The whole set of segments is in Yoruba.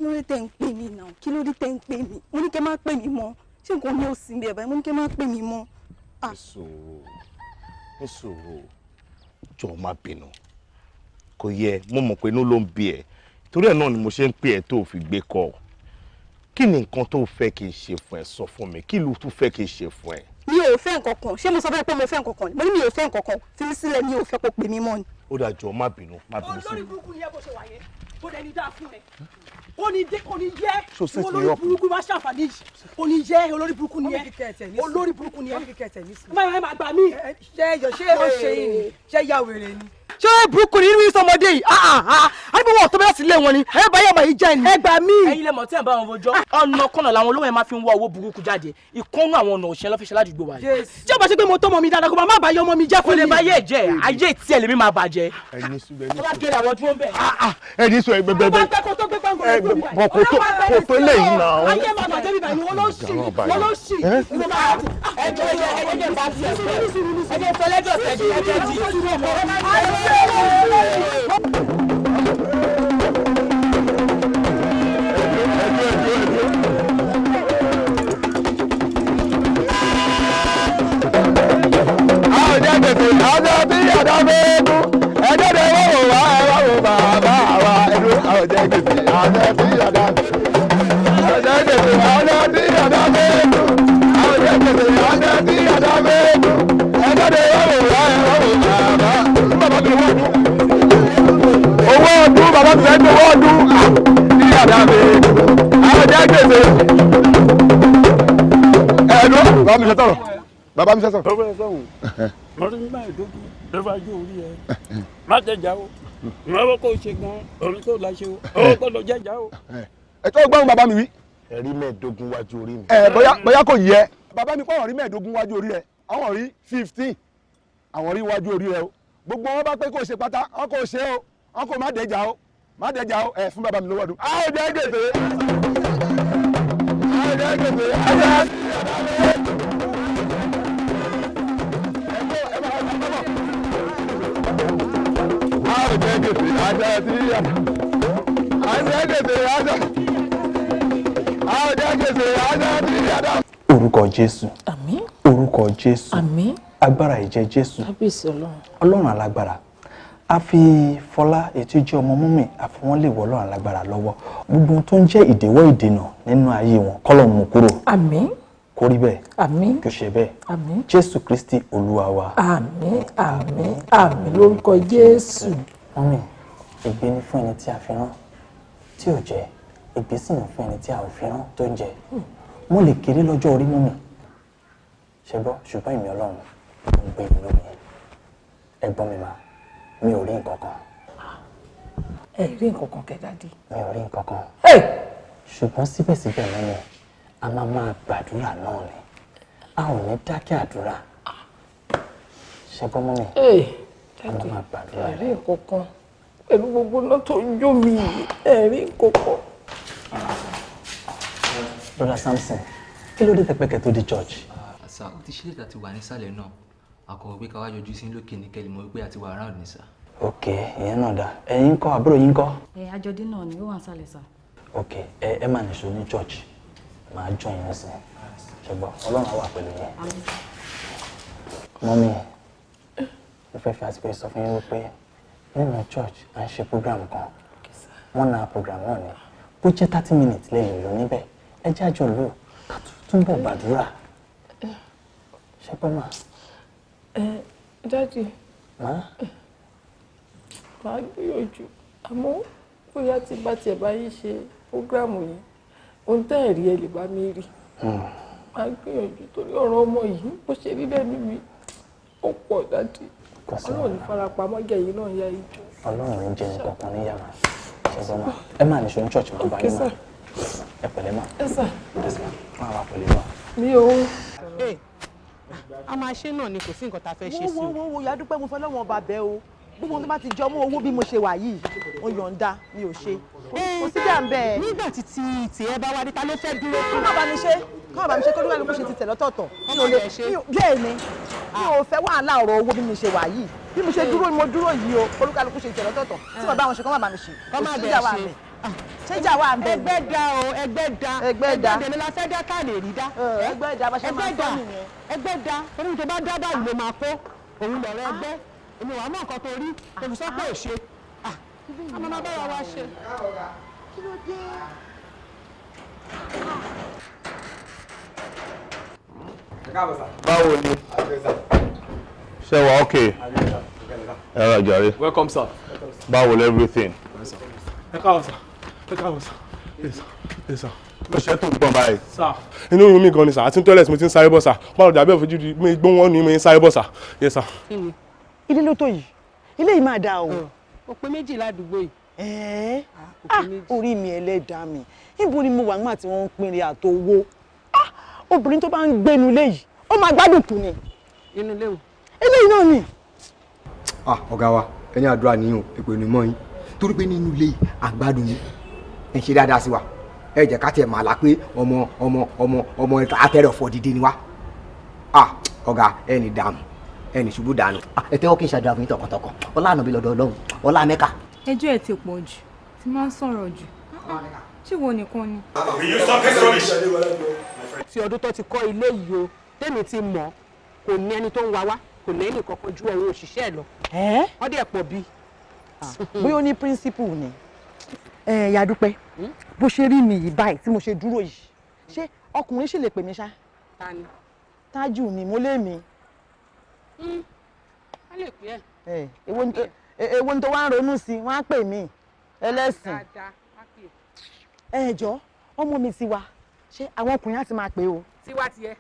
ló dé tẹ́ ń pè mí náà kí ló dé tẹ́ ń pè mí mo ní kẹ́ má pè mí mọ́ ṣé nǹkan mi ò sí bí ẹ̀ báyìí mo ní kẹ́ má pè mí mọ́. níṣòro jọ̀ọ́ má bínú kò yẹ mo mọ̀ pé inú ló ń bí ẹ torí ẹ̀ náà ni mo ṣe ń pè ẹ́ tó fi gbé kọ́ kí ni nǹkan tó fẹ́ kí n ṣe fún ẹ sọ fún mi kí ló tún fẹ́ kí n ṣe fún ẹ. mi ò fẹ́ nǹkan kan ṣé mo sọ fẹ́ pé mo fẹ́ nǹkan kan mo ní mi ò fẹ́ nǹkan kan fi mí sílẹ̀ mi ò fẹ́ kó pè mí mọ́ ni. ó dà jọ̀ọ́ má bínú sí mi. olórí burúkú ni ẹ bó ṣe wà yẹn kó dẹni dáa fún ẹ ó ní yẹ olórí burúkú má ṣàǹfààní yìí ó ní yẹ olórí burúkú ni ẹ olórí burúkú ni ẹ má gbà mí. ṣé ó ṣe yìí ni ṣé ya wèrè ni ṣé burúkú ni irú ìsọmọdé yìí àbí wọn tó bẹ́ẹ̀ sí lé wọn ni ẹ bá yàmọ̀ yìí jẹ́ ni. ẹ gbà mí. ẹ̀yin lè mọ̀ tí ẹ̀ bá wọn fojọ́ ọ̀nà kọ́nà làwọn olówó yẹn máa fi ń wá owó burúkú jáde ìkọ́nú àwọn ọ̀nà òṣìṣẹ́ lọ́fíìsì ládùúgbò wa yìí. tí ó bá ṣe pé mo tó mọ mi dáadáa kó má bàa yọ ọmọ mi jẹ́ fún mi. kò lè bá yé jẹ́ ayé tí ẹ̀ lèmi máa bàjẹ́. ẹni sùn kò tó lè yín náà. ayé máa bàjẹ́ bíbá ni wọ́n ló ṣì. owó ọdún bàbá mi fẹ́ gbé owó ọdún ní àdá mi àwọn jẹ́ gbèsè ẹ̀ẹ́dọ́ bàbá mi fẹ́ sọ̀rọ̀ bàbá mi fẹ́ sọ̀rọ̀. ọwọ́ ẹ sọ̀hún lọ́dún mẹ́ẹ̀ẹ́dógún lọ́fà jó orí ẹ má jẹjà o ìrànwọ́ kò ṣe gan orin kò láṣẹ o ọwọ́ gbọ́dọ̀ jẹjà o. ẹ tó gbọ́n bàbá mi wí. ẹ̀rí mẹ́ẹ̀ẹ́dógún wájú orí mi. bóyá kò yẹ bàbá mi pọ̀ rí mẹ́ẹ̀ẹ́dógún wájú orí rẹ àwọn rí 15 àwọn rí wájú orí rẹ o gbogbo wọn bá pé kò ṣe pátá wọn kò ṣe o wọn kò má dẹjà o ẹ fún bàbá mi lówó ọdún. àwọn jẹ́ gbèsè orúkọ Jésù. Àmín. Orúkọ Jésù. Àmín. Agbára ìjẹ Jésù. Kábíyèsí Ọlọ́run. Ọlọ́run alágbára. A fi Fọlá ètò ìjẹ́ ọmọ mọ́mì àfi wọ́n lè wọ Ọlọ́run alágbára lọ́wọ́. Gbogbo ohun tó ń jẹ́ ìdíwọ́ ìdènà nínú ayé wọn kọ́lọ̀ mú kúrò. Àmín. Kó rí bẹ́ẹ̀. Àmín. Kó ṣe bẹ́ẹ̀. Àmín. Jésù Kristi Olúwa wa. Àmín. Àmín. Àmín lórúkọ Jésù. Mọ́mì, ègbé ni fún ẹni tí a fi rán tí ò jẹ́. Ègbé sì ni fún ẹni tí a ò fi rán tó ń jẹ. Mo lè kéré lọ́jọ́ orí mọ́mì. Ṣé gbọ́ ṣùgbọ́n ìmì Ọlọ́run ń gbé inú mi. Ẹ̀gbọ́n mi máa mi ò rí nǹkan kan. Ẹ rí nǹkan kan kẹ́ dádì. Mi ò rí nǹkan kan. Ṣùgbọ́n síbẹ̀síbẹ̀ mọ́mì a máa gbàdúrà náà ni a ò ní dákẹ́ àdúrà. Ṣé gbọ́ mọ́mì? A máa gbàdúrà. Ẹ rí nǹkan kan pẹ̀lú gbogbo náà tó ń jó mi ẹ rí nǹkan kan. Brother Samson, kí ló dé tẹpẹkẹ tó di church? Sà, ó ti ṣílẹ̀ àti wà nísàlẹ̀ náà. Àkọ́wé pé ká wá yọjú sí lókè ní kẹ́lí mọ́ wípé àti wà around ní sà. Ok, ìyẹn náà dá. Ẹ̀yin ńkọ́, àbúrò yín ńkọ́? Àjọ̀dí náà ni ó wà nísàlẹ̀ sà. Ok, ẹ máa nìṣó ní church. Màá jọ yín sí. Ṣùgbọ́n Ọlọ́run á wà pẹ̀lú yín. Mọ́mí, mo fẹ́ fi àsìkò sọ fún yín wípé nínú church à ń ṣe program kan. 1 hour program náà ni. Bó jẹ́ 30 minutes lẹ́yìn lò níbẹ̀. Ẹ jẹ́ àjọ lò ká túbọ̀ gbàdúrà. Ṣé pẹ́ mà? Dájú. Má? Màá gbìyànjú àmọ́ bóyá tí bá tiẹ̀ bá yín ṣe prógrámù yìí ohun tẹ́ ẹ̀rí ẹ lè bá mi rí. Màá gbìyànjú torí ọ̀rọ̀ ọmọ yìí bó ṣe rí lẹ́nu mi ó pọ̀ dájú. Ọlọ́run ní farapamọ́ gẹ̀yìn náà yá ìjọ. Ọlọ́run ń jẹ nǹkan kan níyàmá. Ṣé gbọ́ mà? Ẹ máa nìṣó ní church mọ́ bá yín mà. Ẹ pẹ̀lẹ́ mà. Ẹ sà. Máa wà pẹ̀lẹ́ mà. Mi ò. A máa ṣe náà ni kò sí nǹkan tá a fẹ́ ṣe sí. wo yàá dúpẹ́ mo fẹ́ lọ́wọ́ ọba bẹ́ẹ̀ o gbogbo ohun tó bá ti jọ mọ́ owó bí mo ṣe wà yìí mo yọ̀ǹda mi ò ṣe kò sí dà ń bẹ́ẹ̀. Nígbà tí tiẹ̀ bá wá dé ta ló fẹ́ dúró fún. kọ́ bá mi ṣe kó lóra ló kó ṣe ti tẹ̀ lọ́tọ̀ọ̀tọ̀ mi ò lè bẹ́ẹ̀ ni mi ò fẹ́ wàhálà ọ̀rọ̀ owó bí mo ṣe wà yìí bí mo ṣe dúró ni mo dúró yìí o olúkálukú ṣe tẹ̀ lọ́tọ̀ọ̀tọ̀ tí bàbá àwọn ṣe kọ́ má bá mi ṣe kọ́ má bẹ̀ẹ̀ ṣe ṣéjà wà ń bẹ. ẹgbẹ́ da o ẹgbẹ́ da. ẹgbẹ́ da ẹgbẹ́ da la fẹ́ dá ká lè rí dá. ẹgbẹ́ da bá ṣe máa sọ nìyẹn. ẹgbẹ́ da torí tó bá dá báyìí ló máa kó òun lọ̀rọ̀ ẹgbẹ́ èmi wàá mọ̀ nǹkan tó rí òun sọ pé ò ṣe. a máa bá wa ṣe. kí ló dé. báwo ni ṣé wà okay ẹ rà jàre. welcome sir. báwo lẹ everything. ẹ káàbọ̀ sir. ẹ káàbọ̀ sir. yes sir. ló ṣe tó gbọ́n báyìí. sir inú irun mi gan ni sir àti toilet mi ti ń sáré bọ̀ sir báwo dàbí òfojú di mi gbóhùn wọn ni mi ń sáré bọ̀ sir. yes sir. ilé ló tó yìí ilé yìí máa dáa o. ó pé méjì ládùúgbò yìí. orí mi ẹlẹ́dàá mi níbo ni mo wà nígbà tí wọ́n ń pinrin àtowó obìnrin tó bá ń gbénu ilé yìí ó máa gbádùn tù ni. inú ilé o. eléyìí náà ni. ọ̀gá wa ẹni àdúrà níyàn èpè ní mọ́ yín torí pé nínú ilé àgbàdo ni ẹ ṣe dáadáa sí wa ẹ jẹ́ ká tiẹ̀ máa la pé ọmọ atẹ́rẹ̀ ọ̀fọ̀ dídé ni wá ọ̀gá ẹ ní dààmú ẹ ní ṣubú dànù. ẹ tẹ́wọ́ kí n ṣàdúrà fún yín tọkàntọkàn ọlá àná bí lọ́dọ̀ ọlọ́run ọlá mẹ́ka. ẹjọ́ ẹ̀ ti pọ̀ jù tí máa ń sọ̀rọ̀ jù ṣé wo nìkan ni. ti ọdún tó ti kọ́ ilé yìí o tèmi ti mọ̀ kò ní ẹni tó ń wá wá kò ní ẹnì kankan ju ẹ̀rọ òṣìṣẹ́ ẹ̀ lọ. wọ́n dẹ̀ pọ̀ bí. bóyá ó ní principle ni Yàdúpẹ́ bó ṣe rí mi yìí báyìí tí mo ṣe dúró yìí ṣé ọkùnrin ṣì lè pè mí ṣá. ta ni. Tájù ni mo lé mi. a lè pè ẹ́. èwo ni tó wá ń ronú sí wọ́n á pè mí ẹlẹ́sìn. ẹ̀jọ́ ọmọ mi ti wá ṣé àwọn ọkùnrin á ti máa pè o. tiwa tiẹ̀.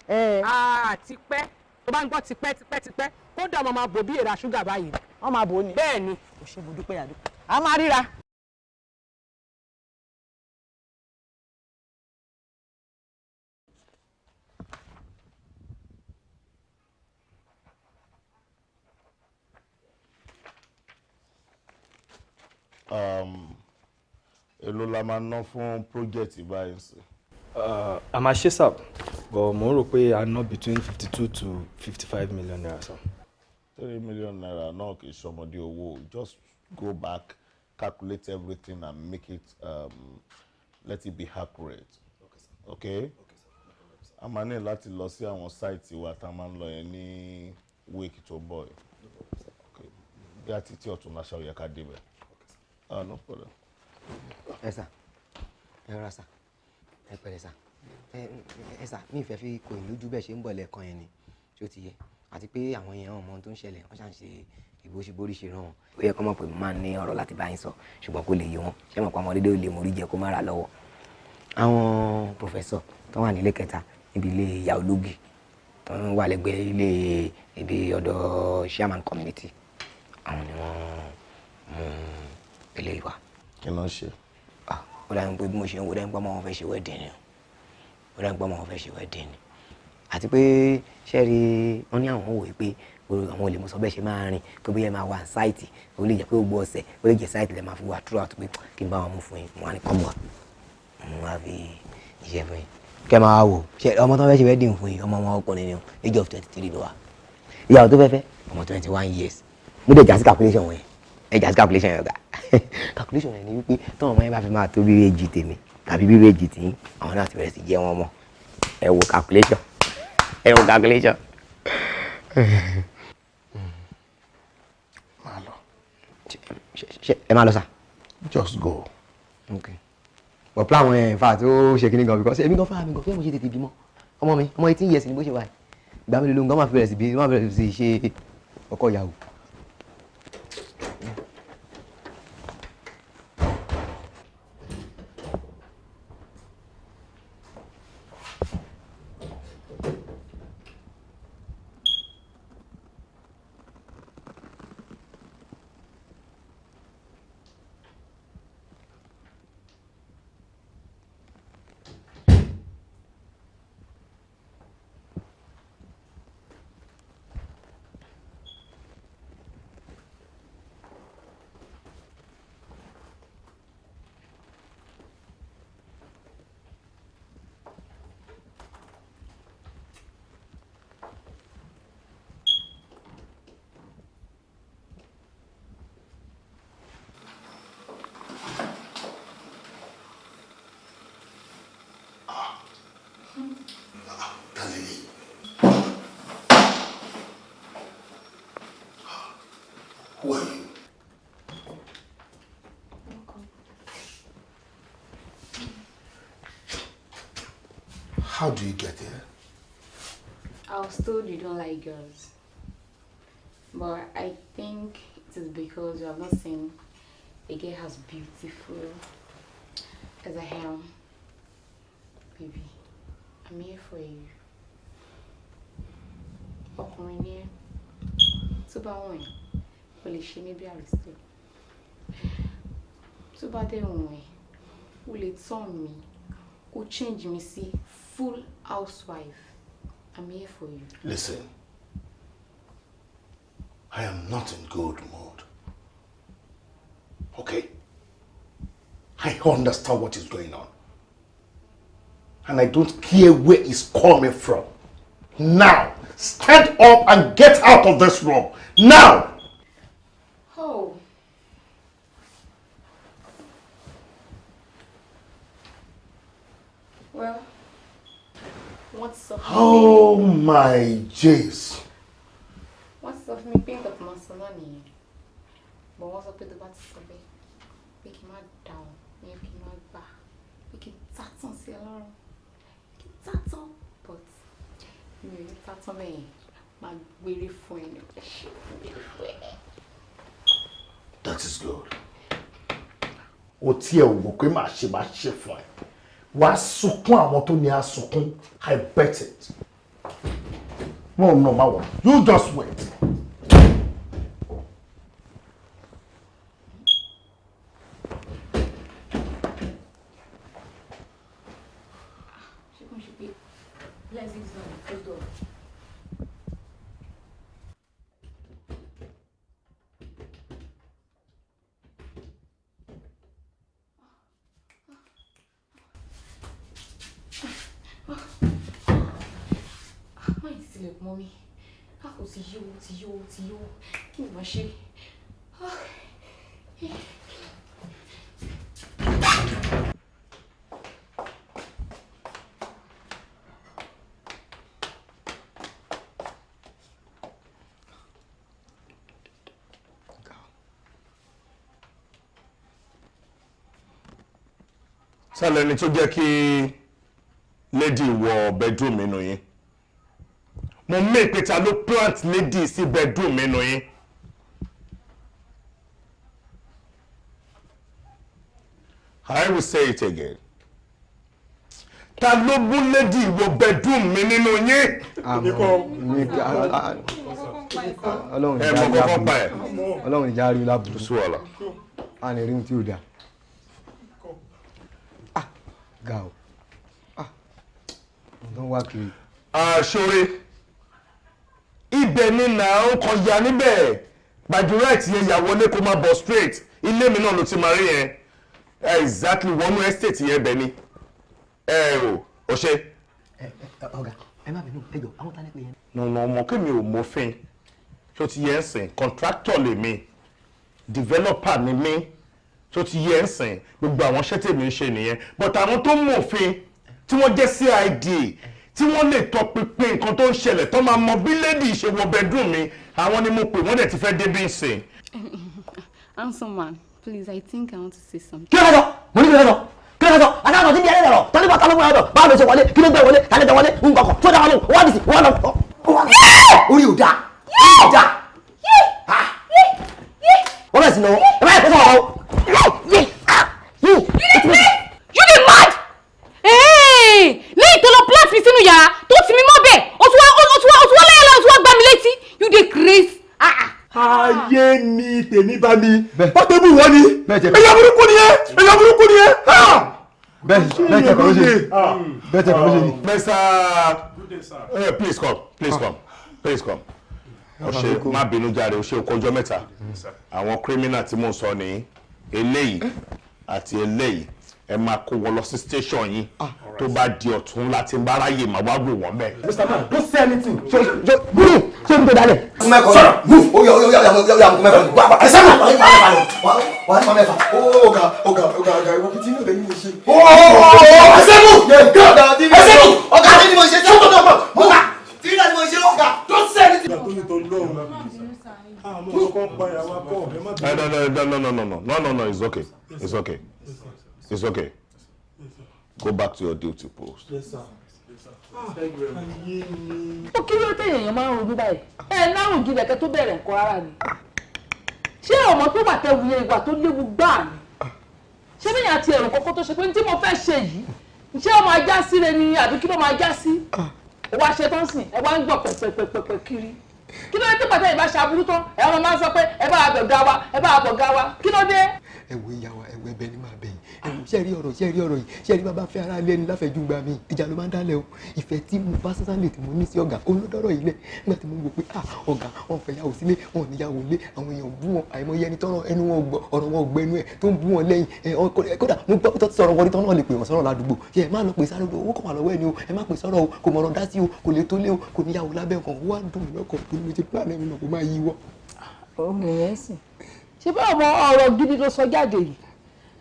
tipẹ́ tó bá ń gbọ́ tipẹ́ kódà ọmọ máa bò bí èèrà ṣúgà báyìí. wọ́n máa bò ó ni. bẹ́ẹ̀ ni. kò ṣe mo dúpẹ́ Yàdúpẹ́. a máa ríra. èló la máa ná fún project báyìí sí. a máa ṣe sir but mo rò pé a ná between 52 to 55 million naira sir. 3 million naira náà kì í ṣọmọdé owó just go back calculate everything and make it let it be accurate okay a máa ní láti lọ sí àwọn site wa tá a máa ń lọ yẹn ní week tó bọ̀ bí a ti tí ọ̀tún láṣà ó yẹ ká débẹ̀ no problem. ẹ sà ẹ rọra sà ẹ pẹ̀lẹ́ sà ẹ sà mi ìfẹ́ fi kò lójú bẹ́ẹ̀ ṣe ń bọ̀ lẹ́ẹ̀kan yẹn ni tí ó ti yẹ àti pé àwọn yẹn ọmọ tó ń ṣẹlẹ̀ wọ́n ṣàn ṣe ìbò ṣe borí ṣe ràn wọ́n. ó yẹ kó mọ̀ pé mo máa ń ní ọ̀rọ̀ láti bá yín sọ ṣùgbọ́n kó lè yé wọn ṣé mọ̀ pé ọmọ dédé ò lè mórí jẹ kó má ra lọ́wọ́. àwọn pòfẹ́sọ̀ tó wà nílé kẹta níbi ilé ìyá ológi tó ń wà lẹ́gbẹ̀ẹ́ ilé ibi ọ̀dọ̀ chairman community àwọn ni wọ́n mú ilé ìwà. kí ló ń ṣe. ó dáa pé bí mo ṣe ń wo dáa ń gbọ́ mọ́ wọn fẹ́ ṣe wedding ni ó dáa ń gbọ́ mọ́ wọn fẹ́ ṣe wedding ni àti pé ṣẹ́ẹ̀rì wọ́n ní àwọn òwe pé àwọn olè mọ̀ sọ bẹ́ẹ̀ ṣe máa rìn tó bí yẹn máa wà sáìtì ó lè jẹ́ pé gbogbo ọ̀sẹ̀ ó lè jẹ́ sáìtì lẹ́ máa fi wà throughout pé kí n bá wọn mú fún yín wọn á ní kọ́mù wá mo wá fi iṣẹ́ fún yín kẹ́ máa wò ṣe ọmọ tó fẹ́ ṣe wedding fún yín ọmọ wọn ọkùnrin ni age of 23 ló wà ìyàwó tó fẹ́ fẹ́ ọmọ 21 years mo dẹ̀ jà sí calculation wọn yẹn ẹ jà sí calculation yẹn ọ̀gá calculation yẹn ni wípé tọ́wọ́n ọmọ yẹn bá fi máa tó bí èjì tèmi tàbí bí èjì tì í àwọn náà ti bẹ̀rẹ̀ sí jẹ́ wọn mọ́ ẹ wo calculation. Ẹ wo calculation. máa lọ. ẹ máa lọ sà. just go. okay. but plan wọn in fact ó ṣe kíní gan because èmi gan fúnra mi gan fẹ́ mo ṣe tètè bímọ ọmọ mi ọmọ 18 years ni bó ṣe wà ìgbà mi ló ń gan máa fi bẹ̀rẹ̀ sí bí máa bẹ̀rẹ̀ sí ṣe ọkọ ìyàwó. Who are you? How do you get here? I was told you don't like girls. But I think it is because you have not seen a girl as beautiful as I am. Baby, I'm here for you. Ọkùnrin ni ẹ́, tó bá wọ̀n ẹ́, o lè ṣe mí bí Aristo. Tó bá dẹ̀ wọ̀n ẹ́, o lè turn mi, kó change mi sí full housewife. I'm here for you. Listen, I am not in good mood. Okay? I understand what is going on. And I don't care where it's coming from. Now, stand up and get out of this room. Now! Oh. Well, what's up? Oh my jeez. What's up? Me being that muscle money. But what's up with the bad stuff? We can not down. We can not back. We can tattoo see a lot. We can tattoo, but you tattoo me. My very friend. That is good. O tí ẹ wò pé máa ṣe fún ẹ. Wàá sunkún àwọn tó ní àsunkún. I bet it. No, Mawa. You just wait. Mommy, how was you? Kí ni mo ṣe? Sálẹ̀ ni tó jẹ́ kí lady wọ bedroom nínú yín. Mo make it a look plant lady sí bedroom nínú yín. I will say it again. Ta ló bú lady wọ bedroom mi nínú yín? Ọlọ́run ìjà rí lábùrú sí wàhálà. A ní rí ohun tí ó dá. Ga o. Don't wá kiri. Ṣoré. Ibẹ̀ ni náà ń kọjá níbẹ̀. Bajurite yẹn yà wọlé kó má bọ̀ straight. Ilé mi náà ló ti máa rí yẹn. Exactly wọnú estate yẹn bẹ̀ ni. O ṣe. Ọ̀gá, ẹ má bínú, ẹ jọ̀ọ́, àwọn tálẹ́ pé yẹn. Nùnà ọmọ kí mi ò mọ̀fin. Ṣó ti yẹ ń sìn? Contractor lè mi. Developer ni mi. Ṣó ti yẹ ń sìn? Gbogbo àwọn iṣẹ́ tèmi ń ṣe nìyẹn. But àwọn tó mọ̀fin tí wọ́n jẹ́ CID tí wọ́n lè tọpinpin nǹkan tó ń ṣẹlẹ̀ tó máa mọ bí lady ṣe wọ bedroom mi àwọn ni mo pè wọ́n dẹ̀ ti fẹ́ débi ìsìn. Handsome man, please, I think I want to say something. Kí ló sọ? Mo ní kí ló sọ? Kí ló sọ? Adájọ́ ti ń bí ẹlẹ́dẹ̀ rọ̀, tọ́lú bá tọ́lú bá yọ̀dọ̀, báwo ló ṣe wọlé, kí ló gbé wọlé, tálẹ́ gbé wọlé, ń kọ̀kọ̀, tó dá wọn lóhùn, wọ́n dìsí, wọ́n lọ. Orí ò dáa, orí ò dáa. Wọ́n bẹ̀rẹ̀ sí náwó, ẹ bá yẹ kó sọ̀rọ̀ o. You dey mad? Lẹ́yìn tó lọ plant mi sínú yàrá tó ti mi mọ́ bẹ́ẹ̀ o tún wá lẹ́yìn lọ́wọ́ o tún wá gbá mi létí you dey craze. Ayé ni tèmi bá mi. Pọ́tébù wọ́n ni. Ẹ̀yà burúkú ni ẹ́. Ẹ̀yà burúkú ni ẹ́. Bẹ́ẹ̀ tẹ̀ kọ́ ló ṣe. Bẹ́ẹ̀ tẹ̀ kọ́ ló ṣe ni. Mr. Please come. Please come. O ṣe má bínú jàre o ṣe okòjọ́ mẹ́ta. Àwọn criminal tí mò ń sọ ní eléyìí àti eléyìí ẹ máa kó wọn lọ sí station yín tó bá di ọ̀tún láti ń bá ráyè máa wá wò wọ́n bẹ́ẹ̀. Mr. Man, don't say anything. Búrú ṣé n tó dalẹ̀. Sọ̀rọ̀ move. Ó yà mú mẹ́fà. Ẹ sẹ́nu. Wà á mẹ́fà. Ọ̀gá ìwọ kìí tí inú rẹ̀ yìí mo ṣe. Ẹ sẹ́nu. Ọ̀gá tí ni mo ṣe. Ọ̀gá tí ni mo ṣe. Ọ̀gá don't say anything. No, it's okay. It's okay. It's okay. Go back to your duty post. Yes, sir. Ó kí ló tẹ̀yìn èèyàn máa ń ronú báyìí. Lárùn gilẹ̀ kẹ́ tó bẹ̀rẹ̀ nǹkan ara ni. Ṣé ọmọ tó wà tẹ̀wù yẹn ìwà tó léwu gbáà ni? Ṣé bẹ́ẹ̀ àti ẹ̀rù kọ́kọ́ tó ṣe pé tí mo fẹ́ ṣe yìí? Ṣé ó máa já sí rẹ ni àbí kí ló máa já sí? Ó wá ṣe tán sìn, ẹ wá ń gbọ́ pẹ̀pẹ̀pẹ̀pẹ̀ kiri. Kí ló dé tí pàtẹ́ ìbá ṣàbúrú tán? Ẹ ọmọ máa ń sọ pé ẹ bá àbọ̀ ga wa, ẹ bá àbọ̀ ga wa. Kí ló dé? Ẹ wo ìyá wa, ẹ wo ẹ̀bẹ̀ ni máa bẹ̀ yín. Ṣé rí ọ̀rọ̀ yìí, ṣé rí bàbá fẹ́ ara lé ẹni láfẹ̀ẹ́jú gba mi, ìjà ló máa ń dálẹ̀ o. Ìfẹ́ tí mo bá sásánlẹ̀ tí mo ní sí ọ̀gá olódọ́rọ̀ yìí lẹ̀ nígbà tí mo wò pé ọ̀gá wọn fẹ́ yàwó sílé wọn ò ní yàwó lé àwọn èèyàn bú wọn àìmọye ẹni tọ́rọ ẹnu wọn gbọ́ ọ̀rọ̀ wọn gbẹnu ẹ̀ tó ń bú wọn lẹ́yìn kódà mo gbọ́ tó ti sọ̀rọ̀ wọlé tán náà lè pè wọ́n sọ̀rọ̀ ládùúgbò ṣe ẹ má lọ pè sáré owó kàn wà lọ́wọ́ ẹni o ẹ má pè sọ̀rọ̀ o kò mọ̀ràn dá sí o kò lè tó lé o kò ní yàwó lábẹ́ nǹkan wá dùn mí lọ́kàn tó ní mo ti plan ẹ̀mí náà kó má yíwọ́. Òun yẹn sì ṣe bá ọmọ ọ̀rọ̀ gidi ló sọ jáde yìí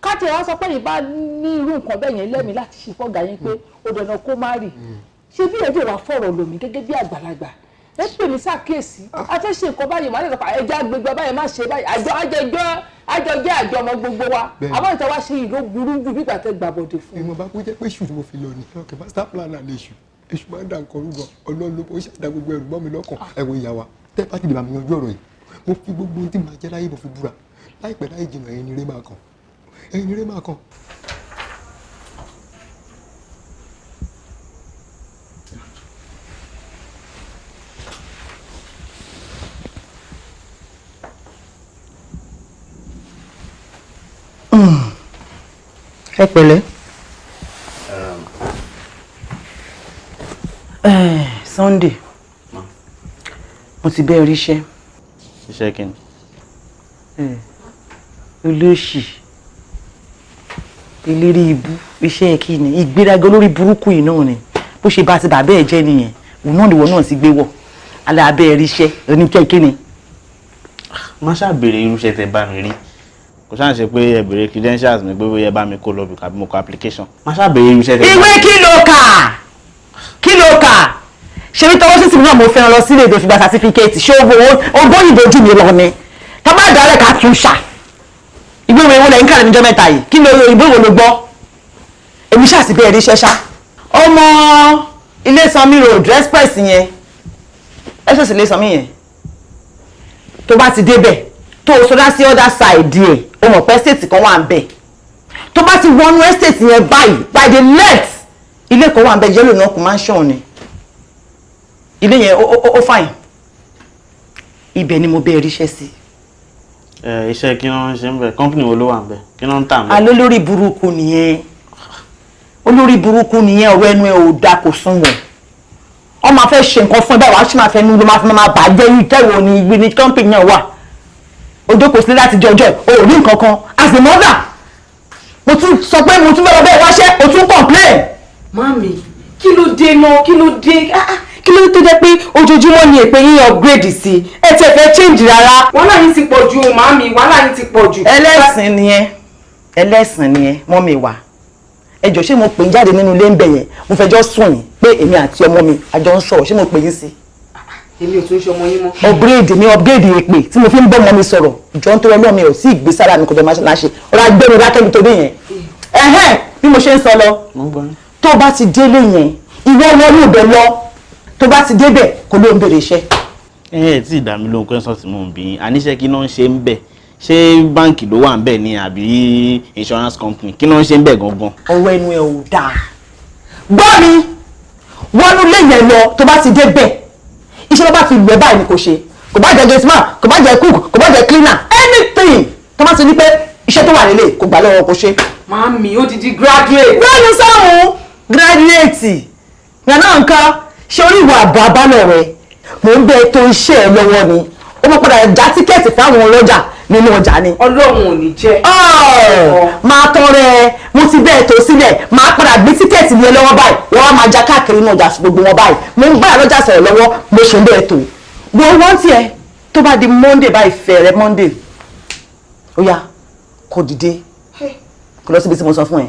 káàtì wá sọ pé ìbá ní irú nǹkan bẹ́ẹ̀ yẹn lẹ́mìí láti ṣe fọ́gà yín pé ó dandan kó má rì ṣé bí ẹjọ́ wa fọ̀rọ̀ lòmí gẹ́gẹ́ bí àgbàlagbà ẹ pè mí ṣàkíyèsí a fẹ́ ṣe nǹkan báyìí má lè sọ pé ẹja gbogbo báyìí má ṣe báyìí àjọ jẹ́ àjọ ọmọ gbogbo wa àmọ́ ìta wá ṣe yìí ló burú jù bí ìgbà tẹ gbàbọ̀dé fún. ìmọ̀ bá kú jẹ́ pé ṣù ni mo fi lọ ní ọkẹ́ master planner lè ṣù èṣù máa ń dà nǹkan rúbọ ọlọ́run ló ó ṣàdá gbogbo ẹrù mọ́ mi lọ́kàn ẹ̀wọ̀n ìyá wa tẹ́ bá ti lè bá mi yanjú ọ̀rọ̀ yìí mo fi gbogbo ohun tí màá jẹ́ láyé mo fi búra láìpẹ́ láì jìnnà ẹ̀yin nire máa kàn ẹ̀yin nire máa kàn. ẹ pẹ̀lẹ́. Sunday mo ti bẹ́ẹ̀ ríṣẹ́. iṣẹ́ kí ni. olóṣì ìlérí ibú iṣẹ́ kí ni ìgbéraga olórí burúkú yìí náà ni bó ṣe bá ti bàbá ẹ̀ jẹ́ nìyẹn òun náà nìwọ náà sì gbé wọ̀ alẹ́ abẹ́ ẹ̀ ríṣẹ́ oníkẹ́ kí ni. má ṣàbèrè irúṣẹ́ tẹ bá mi rí kò ṣáà ṣe pé ẹ bèrè credentials mi pé bóyá ẹ bá mi kó lọ bí kàbí mo kọ application má ṣàbèrè irúṣẹ́ tẹ bá mi rí. ìwé kí ló kà ṣe ní tọwọ́ sísìn náà mo fẹ́ràn lọ sílé èdè fìgbà sátífíkẹ́ẹ̀tì ṣé ogóyìnbó jù mí lọ ni ká má dálẹ̀ ká tún ṣà ìwé ìwé wo lẹ́yìn kàlẹ́ níjọ́ mẹ́ta yìí kí ló ìwé wo ló gbọ́ èmi ṣáà sì bẹ́ẹ̀ rí ṣẹ́ṣá ọmọ ilé sanmi road express yẹn express ilé sanmi yẹn tó bá ti débẹ̀ tó o sọdá sí other side ẹ̀ o mọ̀ pé estate kan wà ń bẹ̀ tó bá ti wọnú estate yẹn báyìí by the left ilé kan wà ń bẹ̀ yellow náà kò mansion ni ilé yẹn ó fine ibẹ̀ ni mo bẹ́ẹ̀ ríṣẹ́ sí. Iṣẹ́ kí ló ń ṣe ń bẹ̀ company wo ló wà ń bẹ̀ kí ló ń tà ń bẹ̀. alẹ́ olórí burúkú nìyẹn olórí burúkú nìyẹn ọ̀rọ̀ ẹnu ẹ̀ ò da kò sunwọ̀n wọ́n máa fẹ́ ṣe nǹkan fún ẹ báyìí wàá sì máa fẹ́ nu ló máa fi máa bàjẹ́ yìí tẹ̀wọ̀ ní ibi ní company náà wà ojú kò sí láti jọjọ́ ẹ̀ o ò rí nǹkan kan as a mother mo tún sọ pé mo tún fẹ́ lọ bẹ́ẹ̀ wáṣẹ́ o tún complain. Mami kí ló dé náà kí ló dé kí ló tó jẹ́ pé ojoojúmọ́ ni èpè yín upgrade sí ẹ tẹ́ fẹ́ change rárá. wàhálà yín ti pọ̀ jù màámi wàhálà yín ti pọ̀ jù. ẹlẹ́sìn nìyẹn mọ́ mi wà ẹjọ́ ṣé mo pè ń jáde nínú ilé ń bẹ̀ yẹn mo fẹjọ́ sùn yín pé èmi àti ọmọ mi àjọ ń sọ̀rọ̀ ṣé mo pè yín sí. èmi ò tún ṣe ọmọ yín mọ́. upgrade èpè tí mo fi ń bọ́ ọmọ mi sọ̀rọ̀ ìjọ ń tó rẹ lọ́ọ̀mì ò sí ìgbésára mi kò jọ máa ṣe ọ̀rọ̀ agbẹ́mi rákẹ́mi tó dé yẹn bí mo ṣe ń sọ lọ tó bá ti délé yẹn ìwọ wọnú ibẹ̀ lọ tó bá ti débẹ̀ kò ló ń bèrè iṣẹ́. Tí ìdá mi ló ń question tí mò ń bí àníṣe kí ló ń ṣe ń bẹ̀ ṣé báǹkì ló wà ń bẹ̀ ni àbí insurance company kí ló ń ṣe ń bẹ̀ gangan. ọwọ́ ẹnu ẹ̀ ò dáa gbọ́ mi wọnú ilé yẹn lọ tó bá ti débẹ̀ iṣẹ́ tó bá fi lù ẹ́ báyìí ni kò ṣe kò bá jẹ́ gateman kò bá jẹ́ cook kò bá jẹ́ cleaner anything tó bá ti ní pé iṣẹ́ tó wà nílé kò gbà lọ́wọ́ kò ṣe. Màámi ó ti di graduate. gbẹ́nu sáwọn graduate yàrá nǹkan ṣe orí ìwà àbọ̀ abálọ̀ rẹ̀ mò ń bẹ tó iṣẹ́ ẹ lọ́wọ́ ni ó mọ̀ padà já tíkẹ́ẹ̀tì fáwọn ọlọ́jà nínú ọjà ni. Ọlọ́run ò ní jẹ́. máa tán rẹ mo ti bẹ́ẹ̀ tó sílẹ̀ máa padà gbé tíkẹ́ẹ̀tì ní ẹ lọ́wọ́ báyìí wọ́n á máa já káàkiri inú ọjà gbogbo wọn báyìí mo ń bá ọlọ́jà sọ̀rọ̀ lọ́wọ́ mo ṣe ń bẹ́ẹ̀ tó gbogbo wọn tiẹ̀ tó bá di Monday báyìí fẹ̀rẹ̀ Monday ó yá kò dìde kò lọ síbi tí mo sọ fún ẹ.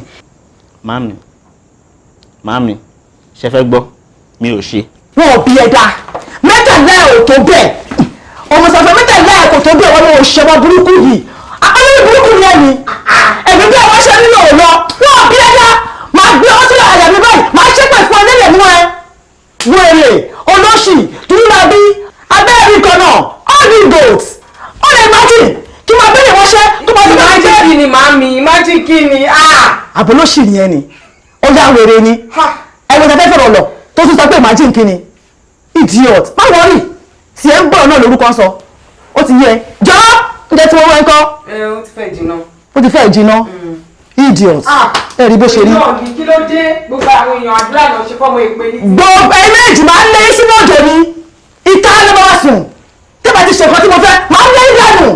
Màámi ṣe fẹ́ gbọ́ mi ò ṣe. wọn ò bí ẹ dáa mẹ́tàlá ò tó bẹ́ẹ̀ ọmọ sàfẹ́ mẹ́tàlá kò tó bẹ́ẹ̀ wọn ò ṣọmọ burúkú yìí olórí burúkú ni ẹni ẹ̀mí bí ọmọ ṣe nínú òun lọ wọn bí ẹja máa gbé ọtí àyà mi báyìí máa ṣépè fún ẹlẹ́lẹ̀ mú ẹ wèrè olóṣì tùrúbàbí abẹ́rẹ́ kan náà all the goats ó lè imagine kí máa bẹ́ẹ̀ wọ́n ṣẹ́ tó bá ti máa jẹ́. imagine kí ni màmí imagine kí ni. àbólóṣì ni ẹni ó yá wèrè ni ẹ̀wọ̀n tẹ́tẹ́ fẹ̀rọ̀ lọ tó tún sọ pé imagine kí ni idiot má wọ́rì tí ẹ ń gbọ́ náà lórúkọ sọ ó ti yẹ jọ́ ǹjẹ́ tí wọ́n wẹ́ ń kọ́. ó ti fẹ́ jìnnà. ó ti fẹ́ jìnnà idiot ẹ rí bó ṣe rí. kí ló dé gbogbo àwọn èèyàn àdúrà náà ṣe fọ́mọ ìpè ní. gbogbo ẹ méjì máa ń lé sínú òjò ni ìta ló bá wá sùn tẹ́bà ti ṣèkọ́ tí mo fẹ́ máa ń lé ìdánù.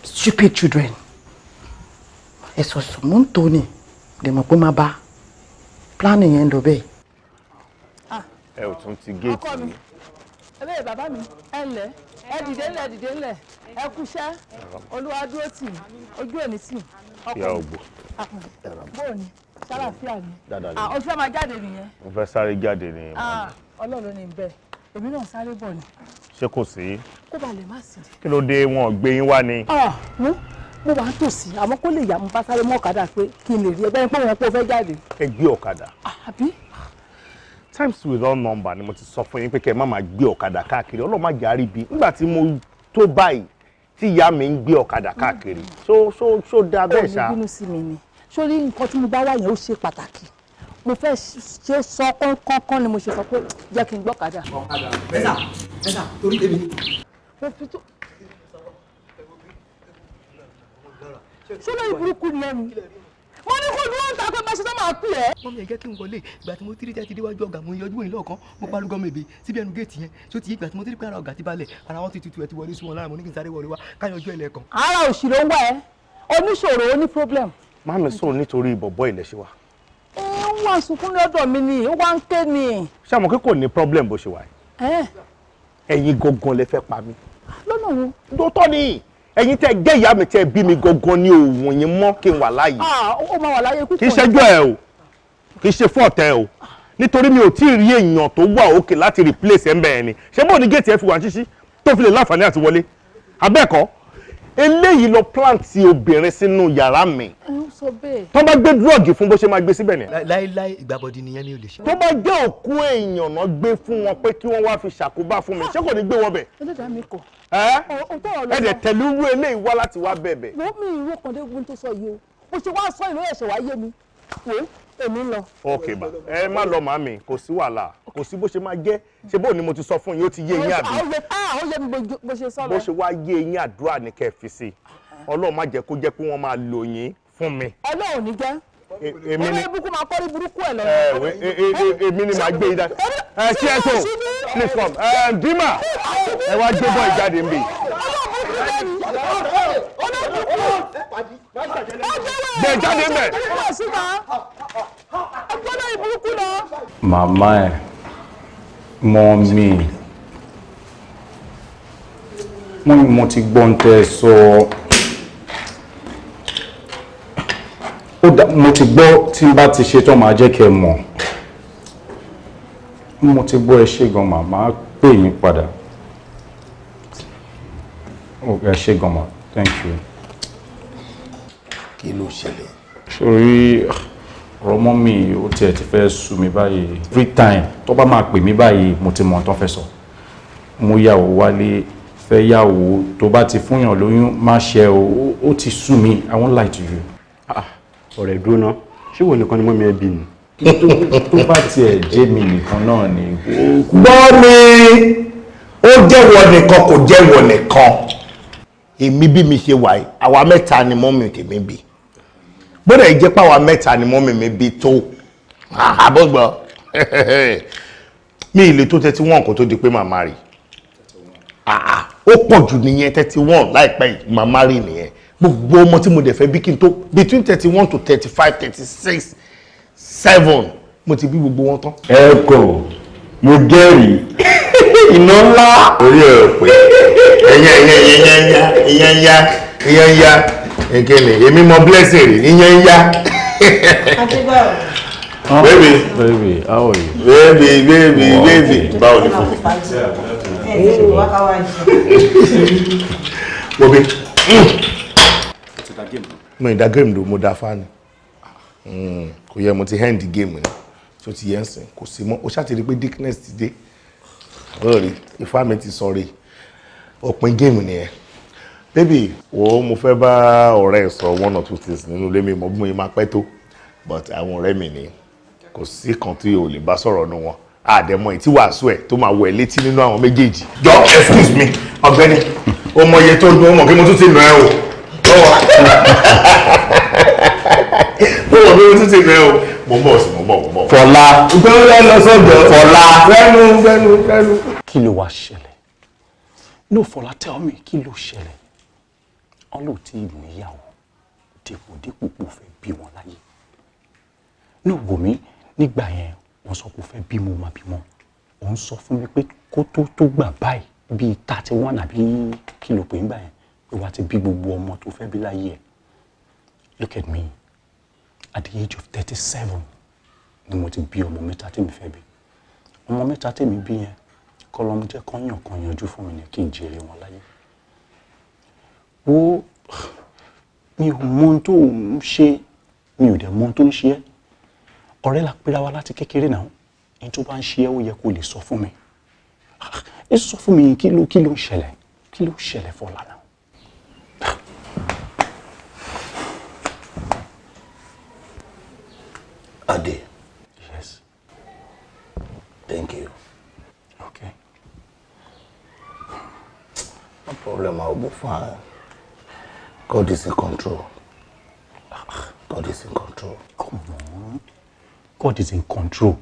stupid children ẹ sọ̀sọ̀ mú ń tó ni lè mọ̀ pé má bá planning yẹn ń lọ bẹ́ẹ̀. ẹ ò tún ti géètì yìí. ẹbẹ́ bàbá mi ẹ ǹlẹ́ ẹ dìde ńlẹ̀ dìde ńlẹ̀ ẹ kúṣẹ́ olúwa dúró tì mí ojú òní tì mí. ìyá ògbó. bóòní sálàfíà ni o fẹ́ máa jáde nìyẹn. mo fẹ́ sáré jáde ni. ọlọ́run ní bẹ́ẹ̀ èmi náà sáré bọ̀ ni. ṣé kò sí. kó ba lè má sí. kí ló dé wọn gbé yín wá ni. mo wà ń tòsí àmọ́ kó lè yà mo bá sáré mọ́ ọ̀kadà pé kí n lè rí ẹgbẹ́ pé wọn kó fẹ́ jáde. ẹ gbé ọ̀kadà. àbí. times without number ni mo ti sọ fún yín pé kẹ́ ẹ má máa gbé ọ̀kadà káàkiri ọlọ́run má jàrí bí nígbà tí mo tó báyìí tí ìyá mi ń gbé ọ̀kadà káàkiri ṣó dáa bẹ́ẹ̀ ṣá. ó ní bínú sí mi ni sórí nǹkan tí mo bá wà yẹn ó ṣe pàtàkì mo fẹ́ ṣe sọ kọ́ńkọ́ńkọ́n ni mo ṣe sọ pé jẹ́ kí n gbọ́kadà. ọ̀kadà ẹ̀sà torí tèmi. ṣé lórí burúkú ni ẹnu mo ní kó dúró ń ta pé máṣe tó máa pè ẹ́. wọ́n mi ẹ̀ jẹ́ kí n wọlé ìgbà tí mo ti rí tẹ́tí déwájú ọ̀gá mo yọjú òyìn lọ́ọ̀kan mo parí gọ́ọ̀mù èbè síbi ẹnu géètì yẹn tó ti yí ìgbà tí mo ti rí pé ara ọ̀gá ti balẹ̀ ara wọn ti tutù ẹ̀ ti wọlé sí wọn lára mo ní kí n sáré wọlé wá káyọjú ẹ̀ lẹ́ẹ̀kan. ara òṣì ló ń wá ẹ oníṣòro oní problem. má mi sọ̀rọ̀ nítorí ìbọ̀bọ̀ ilẹ̀ ṣe wa. ó wà sunkún lọ́dọ̀ mi ni ó wá ń ké ni. ṣé àmọ́ kí kò ní problem bó ṣe wà yìí. ẹ̀yin gangan lẹ fẹ́ pa mí. lọ́nà wo. dótọ́ ni ẹ̀yin tẹ́ jẹ́ ìyá mi tẹ́ bí mi gangan ní òun yín mọ́ kí n wà láàyè. ó máa wà láàyè púpọ̀. kì í ṣẹ́jọ́ ẹ o kì í ṣe fún ọ̀tẹ̀ o nítorí mi ò tí ì rí èèyàn tó wà òkè láti replace ẹ̀ ń bẹ̀ẹ̀ ni ṣé bóun ní géètì ẹ fi wà ń ṣíṣí tó fi lè láǹfààní àti wọlé abẹ́ẹ̀kọ́ eléyìí lọ plant obìnrin sínú yàrá mi tó bá gbé drọ́ọ̀gì fún bó ṣe máa gbé síbẹ̀ ni. láíláí ìgbàbọ̀dì nìyẹn ni o lè ṣe. tó bá jẹ́ òkú èèyàn náà gbé fún wọn pé kí wọ́n wá fi ṣàkóbá fún mi ṣé kò ní gbé wọn bẹ̀. ẹlẹ́dàá mi kọ̀. ẹ dẹ̀ tẹ̀lé irú eléyìí wá láti wá bẹ̀bẹ̀. wọ́n mi ìró kan dé gun tó sọ yìí o bó ṣe wá sọ ìlú ẹ̀ṣẹ̀ wá yé mi wò èmi ń lọ. ok ma ẹ má lọ màmí kò sí wàhálà kò sí bó ṣe máa jẹ́ ṣé bó ni mo ti sọ fún yín ó ti yé yín àbí. ó yé mi bó ṣe sọ lọ. bó ṣe wá yé yín àdúrà ní kẹ́ fi sí ọlọ́run má jẹ́ kó jẹ́ pé wọ́n máa lò yín fún mi. ọlọ́run ní jẹ́ èmi ni burúkú máa kọ́rí burúkú ẹ̀ lọ. èmi ni màá gbé yín dá ṣí ẹ tó please come dima ẹ wá gbé bọ́ ìjáde nbí. gbé jáde mbẹ. màmá ẹ mọ́mí mo ti gbọ́ ń tẹ́ sọ mo ti gbọ́ tí n bá ti ṣe tán máa jẹ́ kẹ́ mọ̀ mo ti gbọ́ ẹ ṣé gan màmá pè yín padà ẹ ṣé gan ma thank you. kí ló ṣẹlẹ̀. sórí ọ̀rọ̀ mọ́ mi ó tiẹ̀ ti fẹ́ sú mi báyìí every time tó bá máa pè mí báyìí mo ti mọ̀ ohun tó fẹ́ sọ mo yàwó wálé fẹ́ yàwó tó bá ti fúnyàn lóyún má ṣe ó ti sú mi I won't lie to you. ọ̀rẹ́ dúró ná ṣé wo nìkan ni mọ́ mi ẹ bí ni. tó bá tiẹ̀ jẹ́ mi nìkan náà ni. gbọ́ mi ó jẹ́wọ́ nìkan kò jẹ́wọ́ nìkan èmi bí mi ṣe wà yìí àwa mẹ́ta ni mọ́mì tèmi bí gbọ́dọ̀ yìí jẹ́ pé àwa mẹ́ta ni mọ́mì mi bí tó àbọ̀gbọ́ mi ìlé tó 31 kó tó di pé màmá rí ó pọ̀ jù nìyẹn 31 láìpẹ́ màmá rí nìyẹn gbogbo ọmọ tí mo dẹ̀ fẹ́ bí kí n tó between 31 to 35 36 7 mo ti bí gbogbo wọn tán. ẹ kò mo jẹ́rìí iná ńlá orí ẹ̀ pé ìyẹn ya ìkẹlẹ̀ èmi mọ blessing rí ìyẹn ya. Baby, how are you? Baby. Báwo ni fún mi? Bobi. Mo ìdá game ló mo dá fáànì. Kò yẹ mo ti end game ni. So ti yẹn sìn kò sí mọ́. O ṣáà ti rí pé dickness ti dé. Lórí ifá mi ti sọ̀rọ̀ òpin game nìyẹn. Baby, mo fẹ́ bá ọ̀rẹ́ sọ one or two things nínú ilé mi mọ̀ bí mo yẹ máa pẹ́ tó. But àwọn ọ̀rẹ́ mi ni kò sí kan tí o lè bá sọ̀rọ̀ nù wọn. Àdẹ̀mọ̀ ìtí wàásù ẹ̀ tó máa wọ ẹ̀ létí nínú àwọn méjèèjì. Jọ excuse me ọ̀gbẹ́ni o mọ iye tó dún ọmọ kí mo tún ti nù ẹ́ o. Mo mọ̀ bí mo tún ti nù ẹ́ o. Mo bọ̀. Fọlá. Gbẹ́rẹ́ lọ sọ́dọ̀. Fọlá. Fẹ́nu. Kí ló wá ṣẹlẹ̀? No, Fọlá, tell me, kí ló ṣẹlẹ̀? Ọlọ́ọ̀tí ìníyàwó dípò kò fẹ́ bí wọn láyé. Ní òwò mi nígbà yẹn wọ́n sọ kò fẹ́ bímọ máa bímọ. Òun sọ fún mi pé kó tó gbà báyìí bíi 31 àbí kí ló pè ń gbà yẹn pé wàá ti bí gbogbo ọmọ tó fẹ́ bí láyé ẹ̀. Look at me, at the age of 37 ni mo ti bí ọmọ mẹ́ta tèmi fẹ́ bí. Ọmọ mẹ́ta tèmi bí yẹn kọ́lọ́mù jẹ́ kan yanjú fún mi ní kí n jèrè wọn láyé. Wo mi ò mọ ohun tó ń ṣe, mi ò dẹ̀ mọ ohun tó ń ṣe ẹ́. Ọ̀rẹ́ la pera wa láti kékeré náà. Ẹni tó bá ń ṣe ẹ́ ó yẹ kó lè sọ fún mi. Ẹ sọ fún mi kí ló ń ṣẹlẹ̀? Kí ló ń ṣẹlẹ̀ Fọlá náà? Ade. Yes. Thank you. Okay. No problem, I'll be fine. God is in control. God is in control. Come on. God is in control.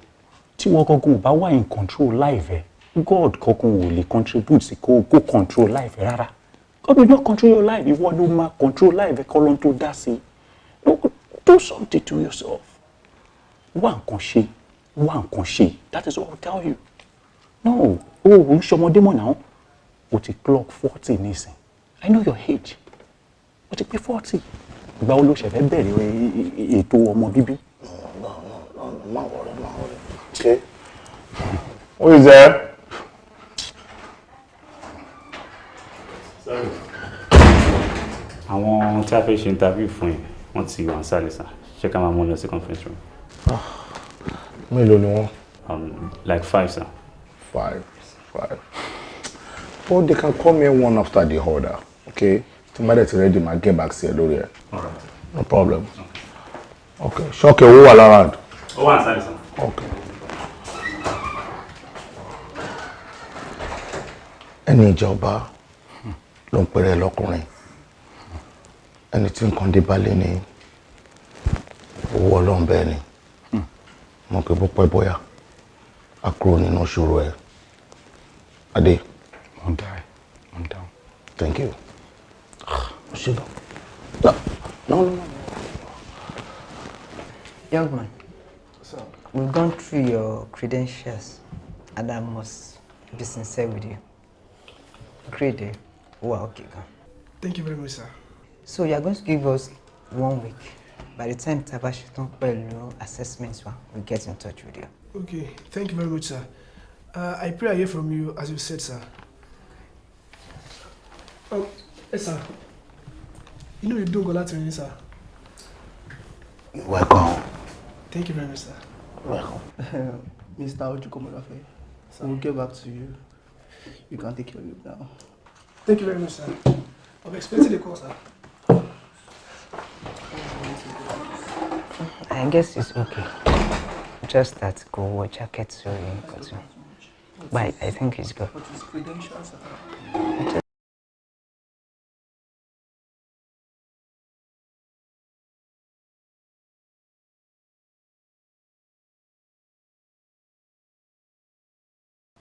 Tí wọ́n kankan ò bá wà in control life ẹ̀, God kankan ò lè contribute sí kó control life ẹ̀ rárá. God will not control your life. Ìwọ ló máa control life ẹ̀ kọ́ ló ń tó dá sí. Do something to yourself. Wá nǹkan ṣe. That is what I'll tell you. No, ń ṣọmọdé mọ̀ náà. O ti clock 40 nísìn. I know your age. O ti pé 40. Ìgbà wo ló ṣe fẹ́ bẹ̀rẹ̀ ètò ọmọ bíbí? No, worry. Okay. Who is there? Àwọn tí a fẹ́ ṣe interview fún yín, wọ́n ti wà ń sálẹ̀ sá. Ṣé ká máa mú lọ sí conference room? Mélòó ni wọ́n? Like 5, sir. 5. Well, they can call me one after the other, okay? Tomorrow it's ready, I'll get back to you, Lori. Alright. No problem. Okay. Shock you, who are around? Oh, one side, sir. Okay. Ẹni ìjọba ló ń pèrè lọ́kùnrin. Ẹni tí nǹkan dé balẹ̀ ni owó Ọlọ́run bẹ́ẹ̀ ni. Mo pé bó pẹ́ bóyá a kúrò nínú ìṣòro ẹ̀. Adé. I'm down. Thank you. No. Young man, we've gone through your credentials and I must be sincere with you. Great day. Wow, okay. Thank you very much, sir. So you are going to give us 1 week. By the time Tabashiton Pelu assessments, we'll get in touch with you. Okay, thank you very much, sir. I pray I hear from you, as you said, sir. Yes, sir. You know you do go that training, sir. Welcome. Thank you very much, sir. Welcome. Mr. Ojukomolafe, so we'll get back to you. You can take your leave now. Thank you very much, sir. I'm expecting the call, sir. I guess it's okay. Just that go watch jacket so you got to. But I think it's good. But his credentials are...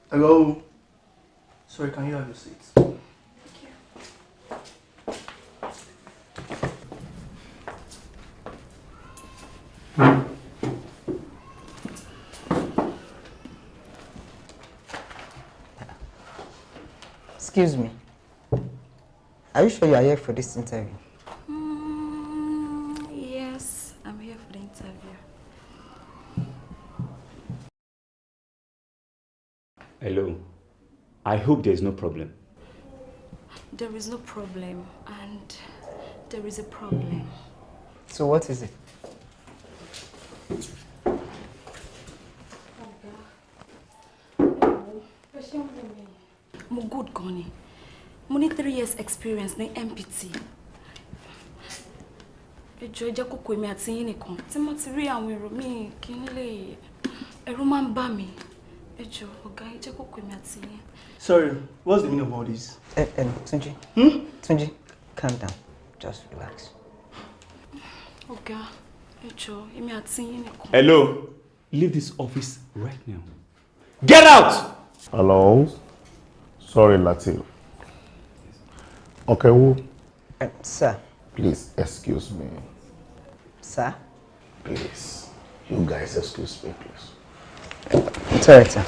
Hello. Sorry, can you have your seats? Excuse me. Are you sure you are here for this interview? Yes, I'm here for the interview. I hope there is no problem. There is no problem, and there is a problem. So what is it? Mo good gan ni. Mo ní 3 years experience ní MPT. Ẹ jọ̀ọ́ ẹ jẹ́ kó kù èmi àti yín nìkan. Tí mo ti rí àwọn èrò mi kí n lè ẹ̀rù máa ń bà mí. Ẹ jọ̀ọ́ ọ̀gá ẹ jẹ́ kó kù èmi àti yín. Sorry, what's the meaning of all this? Tunji. Tunji, calm down. Just relax. Ọ̀gá ẹ jọ̀ọ́ èmi àti yín nìkan. Hello. Leave this office right now. Get out! Hello. Sorry, Latif. Okay, who? Sir. Please excuse me. Sir? Please. You guys excuse me, please. It's alright, sir.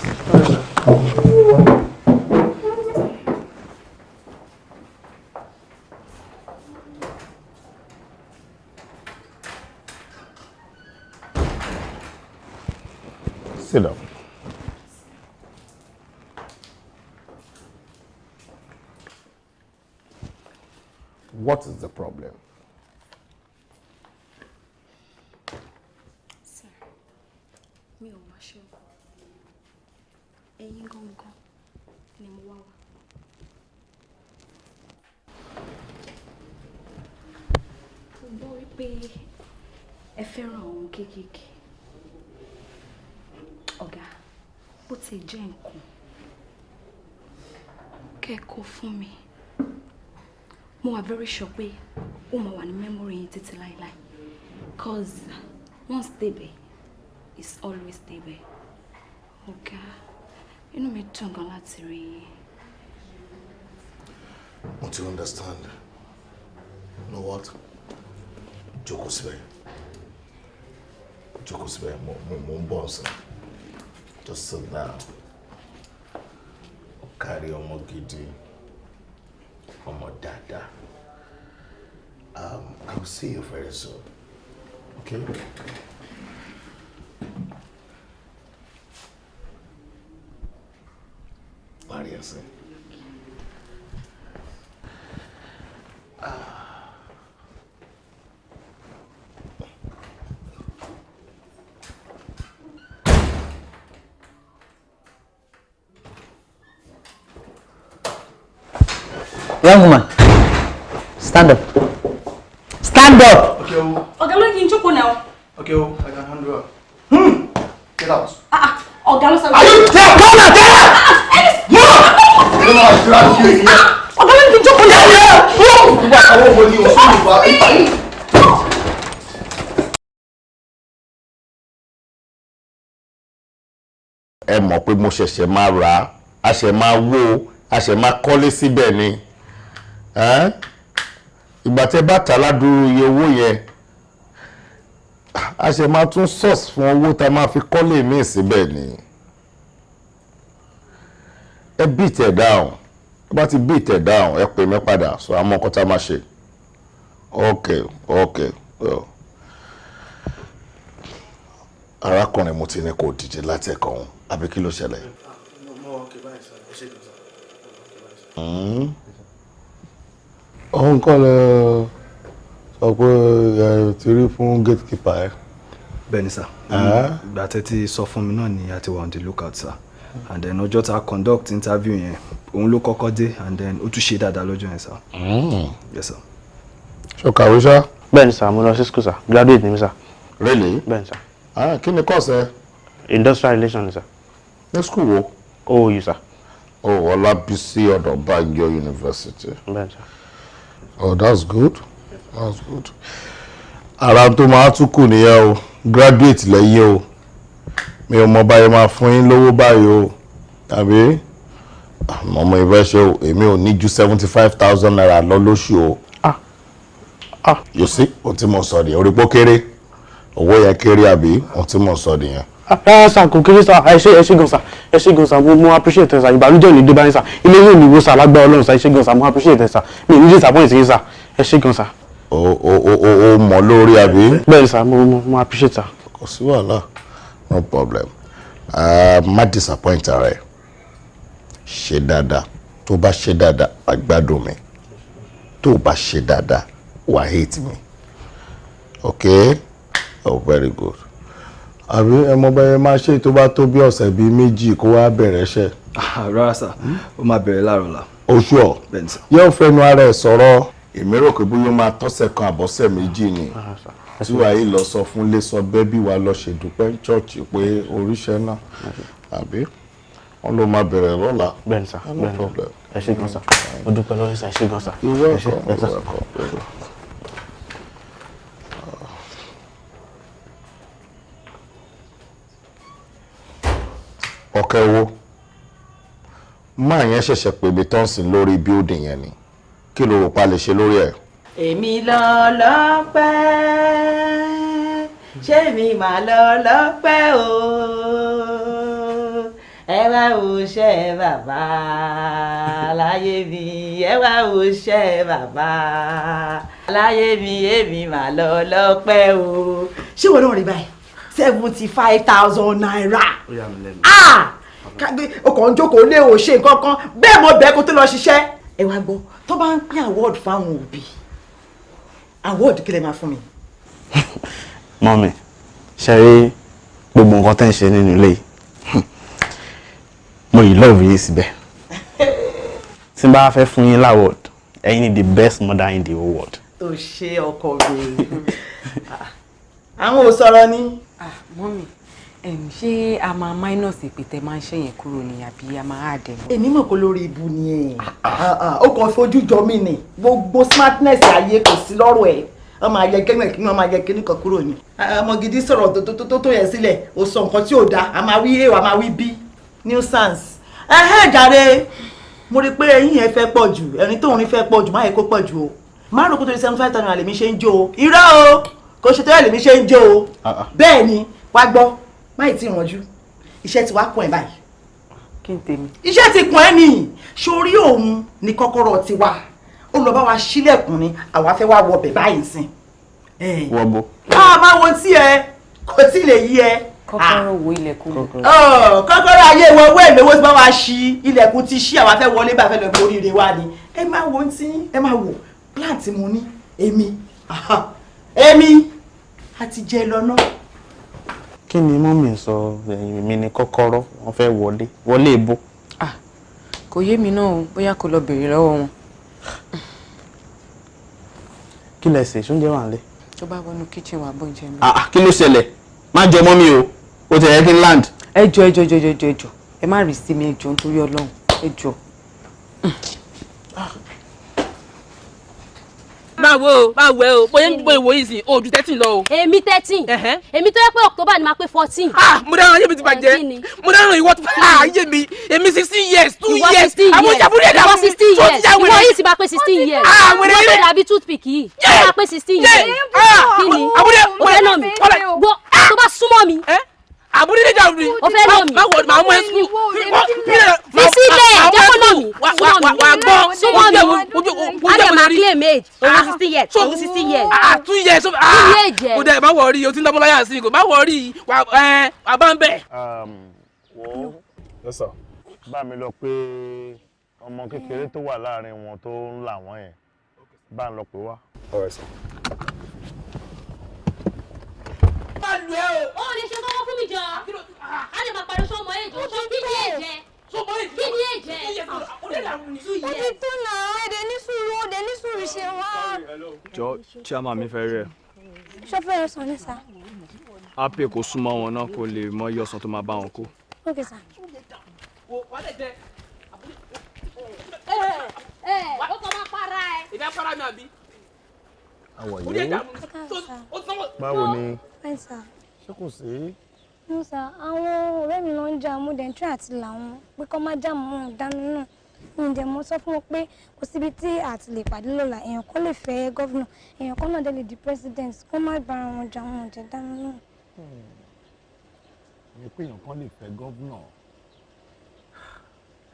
Sit down. What is the problem? Sir, mi ò máa ṣe o. Ẹ̀yin gangan ni mo wá wá. Mo gbọ́ wípé ẹ fẹ́ràn ohun kéékèèké. Ọ̀gá, bó ti jẹ́ nǹkan, kẹ́kọ̀ọ́ fún mi. Mo wà very sure pé ó máa wà ní memory yín títí láíláí. Cause once débẹ̀ is always débẹ̀. Ọ̀gá, inú mi dùn gan láti rí yín. Mo ti understand. You know what? Jókòó síbẹ̀. Jókòó síbẹ̀, mo ń bọ̀ ọ̀sán. Just sit down. Kárí ọmọ gidi. Ọmọ dáadáa. I will see you very soon. Okay? Maria say. Young woman, stand up. Stand up! Okay, Ọ̀gá ló kí n jókòó náà. Okay, I can handle her. Get out. Ọ̀gá ló sọ. Are you there? Come on, get out! Ọ̀gá ló kí n jókòó náà. Ẹ mọ̀ pé mo ṣẹ̀ṣẹ̀ máa rà á, a ṣẹ̀ máa wó, a ṣẹ̀ máa kọ́lé síbẹ̀ ni. Ìgbà tẹ́ bá tà ládùúrú iye owó yẹn, a ṣẹ̀ máa tún source fún owó tá máa fi kọ́lé míì síbẹ̀ ni. Ẹ beat ẹ̀ down. Ẹ bá ti beat ẹ̀ down, ẹ pè mí padà so àmọ́ nǹkan tá máa ṣe. Okay. Arákùnrin mo ti ní kó dìde láti ẹ̀kọ́ òun, àbí kí ló ṣẹlẹ̀? Òun kọ́ lẹ sọ pé ẹ ti rí fún gatekeeper ẹ. Bẹ́ẹ̀ni sir. Ìgbà tẹ́ ti sọ fún mi náà ni a ti wà on the lookout sir. And then ọjọ́ tá conduct interview yẹn, òun ló kọ́kọ́ dé and then ó tún ṣe dáadáa lọ́jọ́ yẹn sir. Yes sir. Ṣé o kàwé ṣá? Bẹ́ẹ̀ni sir, mo lọ sí school sir. Graduate ni mi sir. Really? Bẹ́ẹ̀ni sir. Kí ni course ẹ? Industrial relations sir. Ní school wo? OOU sir. Ọlábísí Ọ̀dọ̀bánjọ University. Bẹ́ẹ̀ni sir. Oh, that's good. That's good. Ara tó máa tún kù nìyẹn o. Graduate lẹ́yìn o. Mi ò mọ báyìí máa fún yín lówó báyìí o. Tàbí ọmọ ìfẹ́ ṣe o. Èmi ò ní ju 75,000 naira lọ lóṣù o. You see, ohun tí mo sọ nìyẹn. Orí pó kéré. Owó yẹn kéré àbí? Ohun tí mo sọ nìyẹn. Sir, kò kéré sir. Ẹ ṣé gan sir. Ẹ ṣé gan sir. Mo appreciate ẹ sir. Ìbànújẹ́ ò ní dé bá yín sir. Ilé yóò ní wo sir lágbára Ọlọ́run sir. Ẹ ṣé gan sir. Mo appreciate ẹ sir. Mi ò ní disappoint yín sir. Ẹ ṣé gan sir. O mọ̀ lórí àbí? Bẹ́ẹ̀ni sir, mo appreciate sir. Kò sí wàhálà. No problem. Má disappoint ara ẹ. ṣe dáadáa tó bá ṣe dáadáa wà gbádùn mi tó bá ṣe dáadáa wà hate mi okay oh very good àbí ẹ mọ bẹ́ẹ̀ máa ṣe tó bá tó bí ọ̀sẹ̀ bíi méjì kó wá bẹ̀rẹ̀ iṣẹ́. rárá sà ó máa bẹ̀rẹ̀ láàárọ̀ la. oṣù ọ̀ yóò fẹnu ara ẹ̀ sọ̀rọ̀ èmi rò pé bóyá ó máa tọ́sẹ̀ kan àbọ̀sẹ̀ méjì ni tí wàá yìí lọ sọ fún lé sọ bẹ́ẹ̀ bí wàá lọ ṣèdúpẹ́ chọ́ọ̀chì pé oríṣẹ́ náà àbí wọ́n ló máa bẹ̀rẹ̀ lọ́la. bẹ́ẹ̀ni sà bẹ́ẹ̀ni ẹ ṣé gan sà ó dúpẹ́ lọ́wọ́ sà ẹ ṣé gan sà. ọ̀kẹ́ wo máa yẹn ṣẹ̀ṣẹ̀ pè mí tán sí lórí building yẹn ni kí ló rò pa lè ṣe lórí ẹ̀. èmi lọ lọ́pẹ́ ṣé mi máa lọ lọ́pẹ́ o ẹ wá wo ṣẹ́ bàbá láyé mi ẹ wá wo ṣẹ́ bàbá láyé mi èmi máa lọ lọ́pẹ́ o. ṣé wọn náà rí báyìí 75,000 naira. ọkọ̀ ń jókòó lé o ṣe nǹkan kan bẹ́ẹ̀ mọ bẹ́ẹ̀ kó tó lọ ṣiṣẹ́. ẹ wá gbọ́ tó bá ń pín award fáwọn òbí award kí lè máa fún mi. mọ́mì ṣe rí gbogbo nǹkan tẹ́ ń ṣe nínú ilé mo yìí love yìí síbẹ̀ tí n bá fẹ́ fún yín láwọ̀d ẹ̀yin ni the best mother in the whole world. tó ṣe ọkọ mi àwọn ò sọ̀rọ̀ ni. mọ́mì ṣé a máa minus ìpè tẹ máa ń ṣe yẹn kúrò ní àbí a máa add ẹ̀. èmi mọ̀ kó lórí ibu ni ẹ̀ ó kàn fojú jọ mí ni gbogbo smartness ayé kò sí lọ́rọ̀ ẹ̀ wọ́n máa yẹ kẹ́mẹ̀ kí wọ́n máa yẹ kíní kan kúrò ní. ọmọ gidi sọ̀rọ̀ tó yẹ sílẹ̀ ó sọ nǹkan tí ò dáa a máa wí a a máa wí b nuisance. jàre mo rí i pé ẹ̀yin yẹn fẹ́ pọ̀ jù ẹ̀rín tóun rí fẹ́ pọ̀ jù má yẹ kó pọ̀ jù o má rò kó tó di 75,000 naira lèmi ṣe ń jó o irọ́ o kò ṣe tó yẹ lèmi ṣe ń jó o bẹ́ẹ̀ ni wá gbọ́ má ì tí ì rànjú iṣẹ́ ti wá kún ẹ̀ báyìí. kí n tèmi. iṣẹ́ ti kún ẹ̀ nìyí sórí òun ni kọ́kọ́rọ́ ti wá ó lọ bá wa ṣílẹ̀kùn ni àwa fẹ́ wá wọbẹ̀ báyìí sìn. wọ́n bó. máa wo tí ẹ kò tí lè yí ẹ. kọ́kọ́rọ́ wo ilẹ̀kùn. kọ́kọ́rọ́ ayé wọ owó èlé owó tí wọ́n wá ṣí ilẹ̀kùn ti ṣí àwa fẹ́ wọlé bá fẹ́ lọ borí ire wa ni ẹ máa wo tí ẹ máa wò plant mo ní èmi àti jẹ lọ́nà. kí ni mọ́mì sọ èmi ni kọ́kọ́rọ́ wọ́n fẹ́ wọlé ibo. kò yé mi náà bóyá kò lọ bèrè lọ́wọ́ wọn. kí lẹ ṣe ṣóúnjẹ wà nílé. tó bá wọnú kitchen wà bọ́ jẹ mi. kí ló ṣẹlẹ̀ má jọ mọ́ mi o tẹ̀ ẹ́ kí n land. ẹ jọ̀ọ́ ẹ má rí sí mi ẹ jọ̀ọ́ nítorí Ọlọ́run ẹ jọ̀ọ́. báwo ẹ o bóyá ń gbọ́ ìwò yìí sí ojú 13 lọ o. èmi 13 èmi tó yẹ pé October ni máa pé 14. mo dáhùn ayé mi ti bàjẹ́ mo dáhùn ìwọ tó ayé mi èmi 16 years 2 years àwọn ìjàmbá rẹ̀ dàbí 16 years ìwọ yìí ti máa pé 16 years wọ́n lè dàbí toothpick yìí wọ́n máa pé 16 years kí ni o fẹ́ nà mí gbọ́ tó bá súnmọ́ mi. àbúrò ní ìjà mi o fẹ́ nà mí. báwo màá mú ẹ sùn. fi sílẹ̀ jẹ́ kó nà mí súnmọ́ mi adé máa claim age òun 16 years òun 16 years. 2 years kò dẹ̀ má wọrí o ti ń dábọ́ láyà sí i kò má wọrí wà bá ń bẹ̀. wo bá mi lọ pé ọmọ kékeré tó wà láàrin wọn tó ń là wọ́n yẹn bá ń lọ pé wá. ó lè ṣe kọ́kọ́ fún mi jọ a lè máa parí sọmọ èjò sọ kí ni èjẹ kí ni èjẹ 2 years. ó ti tó náà èdè ní sùúrù ṣe wá. jọ chairman mi fẹ́ rí ẹ. ṣọ́fẹ́ rẹ̀ sọ ní sá. á pè kó súnmọ́ wọn náà kó lè mọ iye ọ̀sán tó máa bá wọn kó. ok sá. ó kọ́ máa para ẹ. ìbí apara mi àbí. àwọ̀ yìí báwo ni ṣé kò sí. Musa àwọn ọ̀rẹ́ mi ló ń jà mú dẹ̀ ń tún àti làwọn pé kọ́ má jà mọ́ dánú náà ǹjẹ́ mo sọ fún wọn pé kò síbi tí àti lè pàdé lọ́la èèyàn kan lè fẹ́ gọ́vnà èèyàn kan náà dé lè di president kó má bára wọn jà wọn jẹ́ dánú náà. ní pé èèyàn kan lè fẹ́ gọ́vnà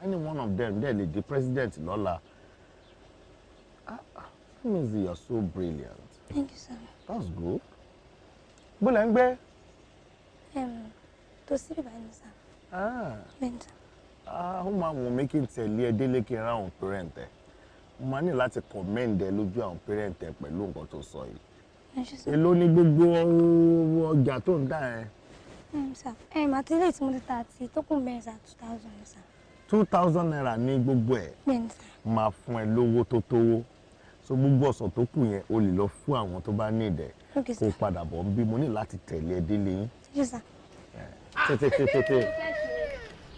any one of them dẹ̀ lè di president lọ́la. That means you are so brilliant. Thank you, sir. That's good. Bó lẹ ń gbé? Tó sí bíbá ni sá. Bẹ́ẹ̀ sá. ó máa wùn mí kí n tẹ̀lé ẹ délé kí n ra àwọn parent ẹ. Mo máa ní láti commend ẹ lójú àwọn parent ẹ pẹ̀lú nǹkan tó sọ yìí. Èló ni gbogbo ọjà tó ń dà ẹ? Àti ilé tí mo ti ta àti tó kún bẹ́ẹ̀ sà 2,000 sà. 2,000 naira ní gbogbo ẹ̀. Bẹ́ẹ̀ni sà. Máa fún ẹ lówó tó tówó. So gbogbo ọ̀sán tó kù yẹn o lè lọ fún àwọn tó bá ní ìdẹ̀. Kó padà bọ̀ ń bí mo ní láti tẹ̀lé ẹ délé yín. Tètè.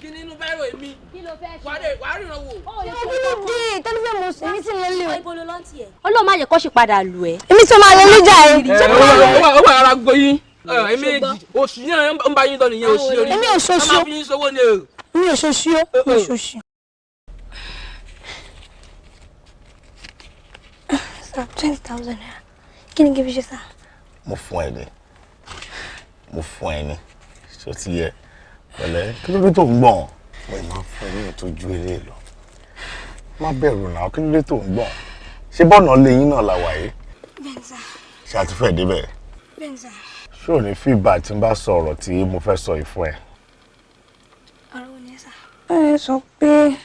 Kí nínú bẹ́rù èmi? Kí ló fẹ́ ṣe? Wàá ríran wò. Kí ló dé? Tẹ́lifíṣàn mo sùn, èmi sì lọ lé o. Ibo ló lọ ti ẹ̀. Ọlọ́run má yẹ kó ṣì padà lù ẹ́. Èmi sì máa lọ lójà ẹ̀. Ó wà ara gboyin. Èmi oṣù yẹn ń bá yín lọ nìyẹn oṣù orí. Èmi ò ṣoṣù. A máa fi yín sówó ni o. Èmi ò ṣoṣù o. Èmi ò ṣoṣù. Sir, 20,000 naira. Kí ni kí n fi ṣe sá? Mo fún ẹ ní. Ṣó ti yẹ? Pẹ̀lẹ́, kí ló dé tó ń gbọ̀n? Mo máa fún ẹ ní ìtọ́jú eré lọ. Má bẹ̀rù náà, kí ló dé tó ń gbọ̀n? Ṣé bọ́ọ̀nà lẹ́yìn náà la wà yìí? Bẹ́ẹ̀ni sá. Ṣé a ti fẹ́ débẹ̀? Bẹ́ẹ̀ni sá. Ṣé ò ní feedback tí n bá sọ ọ̀rọ̀ tí mo fẹ́ sọ yìí fún ẹ? Ọ̀rọ̀ wo ni ẹ sá? Ẹ sọ pé.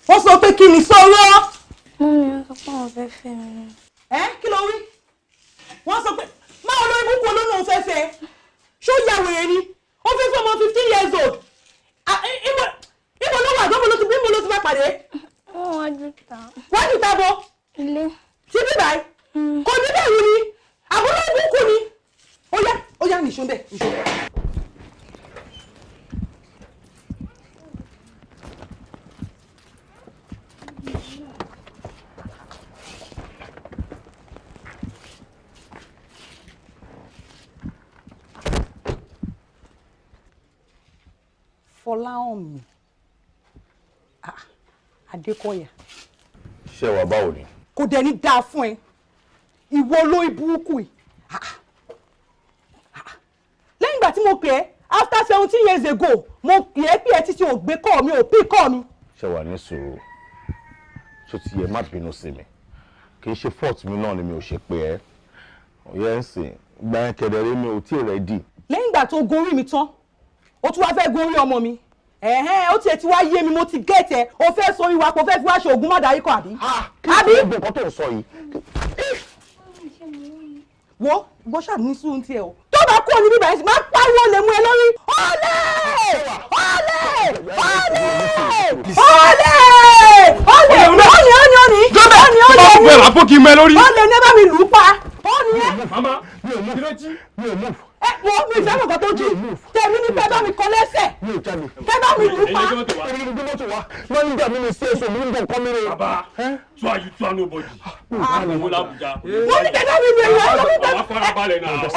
Wọ́n sọ pé kí ni sọ̀rọ̀? Mọ́mí wọ́n sọ pé àwọn fẹ́ fẹ́ mi. Kí ló wí? Wọ́n sọ pé máa olórí búkú olónà òun fẹ́ fẹ́. Ṣó ya wèrè ni? Ó fẹ́ fẹ́ ọmọ 15 years old. Ibo ló wà gbọ́mọ ló ti bá pàdé? Wájú ta. Wájú ta bọ̀? Ilé. Ṣé bíbá ẹ̀? Kò ní bẹ̀rù ni? Àbúrò búkú ni? Ó yá nìṣó bẹ́ẹ̀. Fọláhànmí Adékọ̀yà. Ṣé wàá báwo ni? Kò dẹ̀ ní dáa fún ẹ ìwọ olórí burúkú yìí lẹ́yìn ìgbà tí mo pè ẹ́ after 17 years ago mo pè é títí ò gbé kọ́ mi ò pí kọ́ mi. Ṣé wàá ní sùúrù? Ṣó ti yẹ má bínú sí mi? Kì í ṣe fault mi náà ni mi ò ṣe pé ẹ́. Òye ń sìn gba ẹ kẹ̀dẹ̀rẹ́ mi ò tí ì ready. Lẹ́yìn ìgbà tó gorí mi tán ó tún wá fẹ́ gorí ọmọ mi ó tiẹ̀ ti wá yé mi mo ti gẹ̀ẹ́tẹ̀ o fẹ́ sọ ìwà kò fẹ́ fi wá ṣe ògùn má darí kọ àbí. Àbí nǹkan tó ń sọ yìí. wo bó ṣáà ní sùúrù tiẹ̀ o tó bá kú òní bíbá yẹn máa pariwo lè mú ẹ lórí. Bẹ́ẹ̀ lápò kí n mẹ́ lórí. Olè ní ẹ bá mi lù ú pa. Mama, mi ò move. Wọ́n mi ìfẹ́ nǹkan tó jù tèmi ní kẹ́ bá mi kọ lẹ́sẹ̀ kẹ́ bá mi lù ú pa. Wọ́n ń gbà mí ní sí èso mi ń bọ̀ kọ́ mi rẹ̀. Bàbá tú àyù tú àánú bọ̀jì. Àwọn làbújá. Wọ́n ní kẹ́ bá mi lù ú ẹ̀yọ́ lórí bẹ́ẹ̀. Àwọn farabalẹ̀ náà. Jọ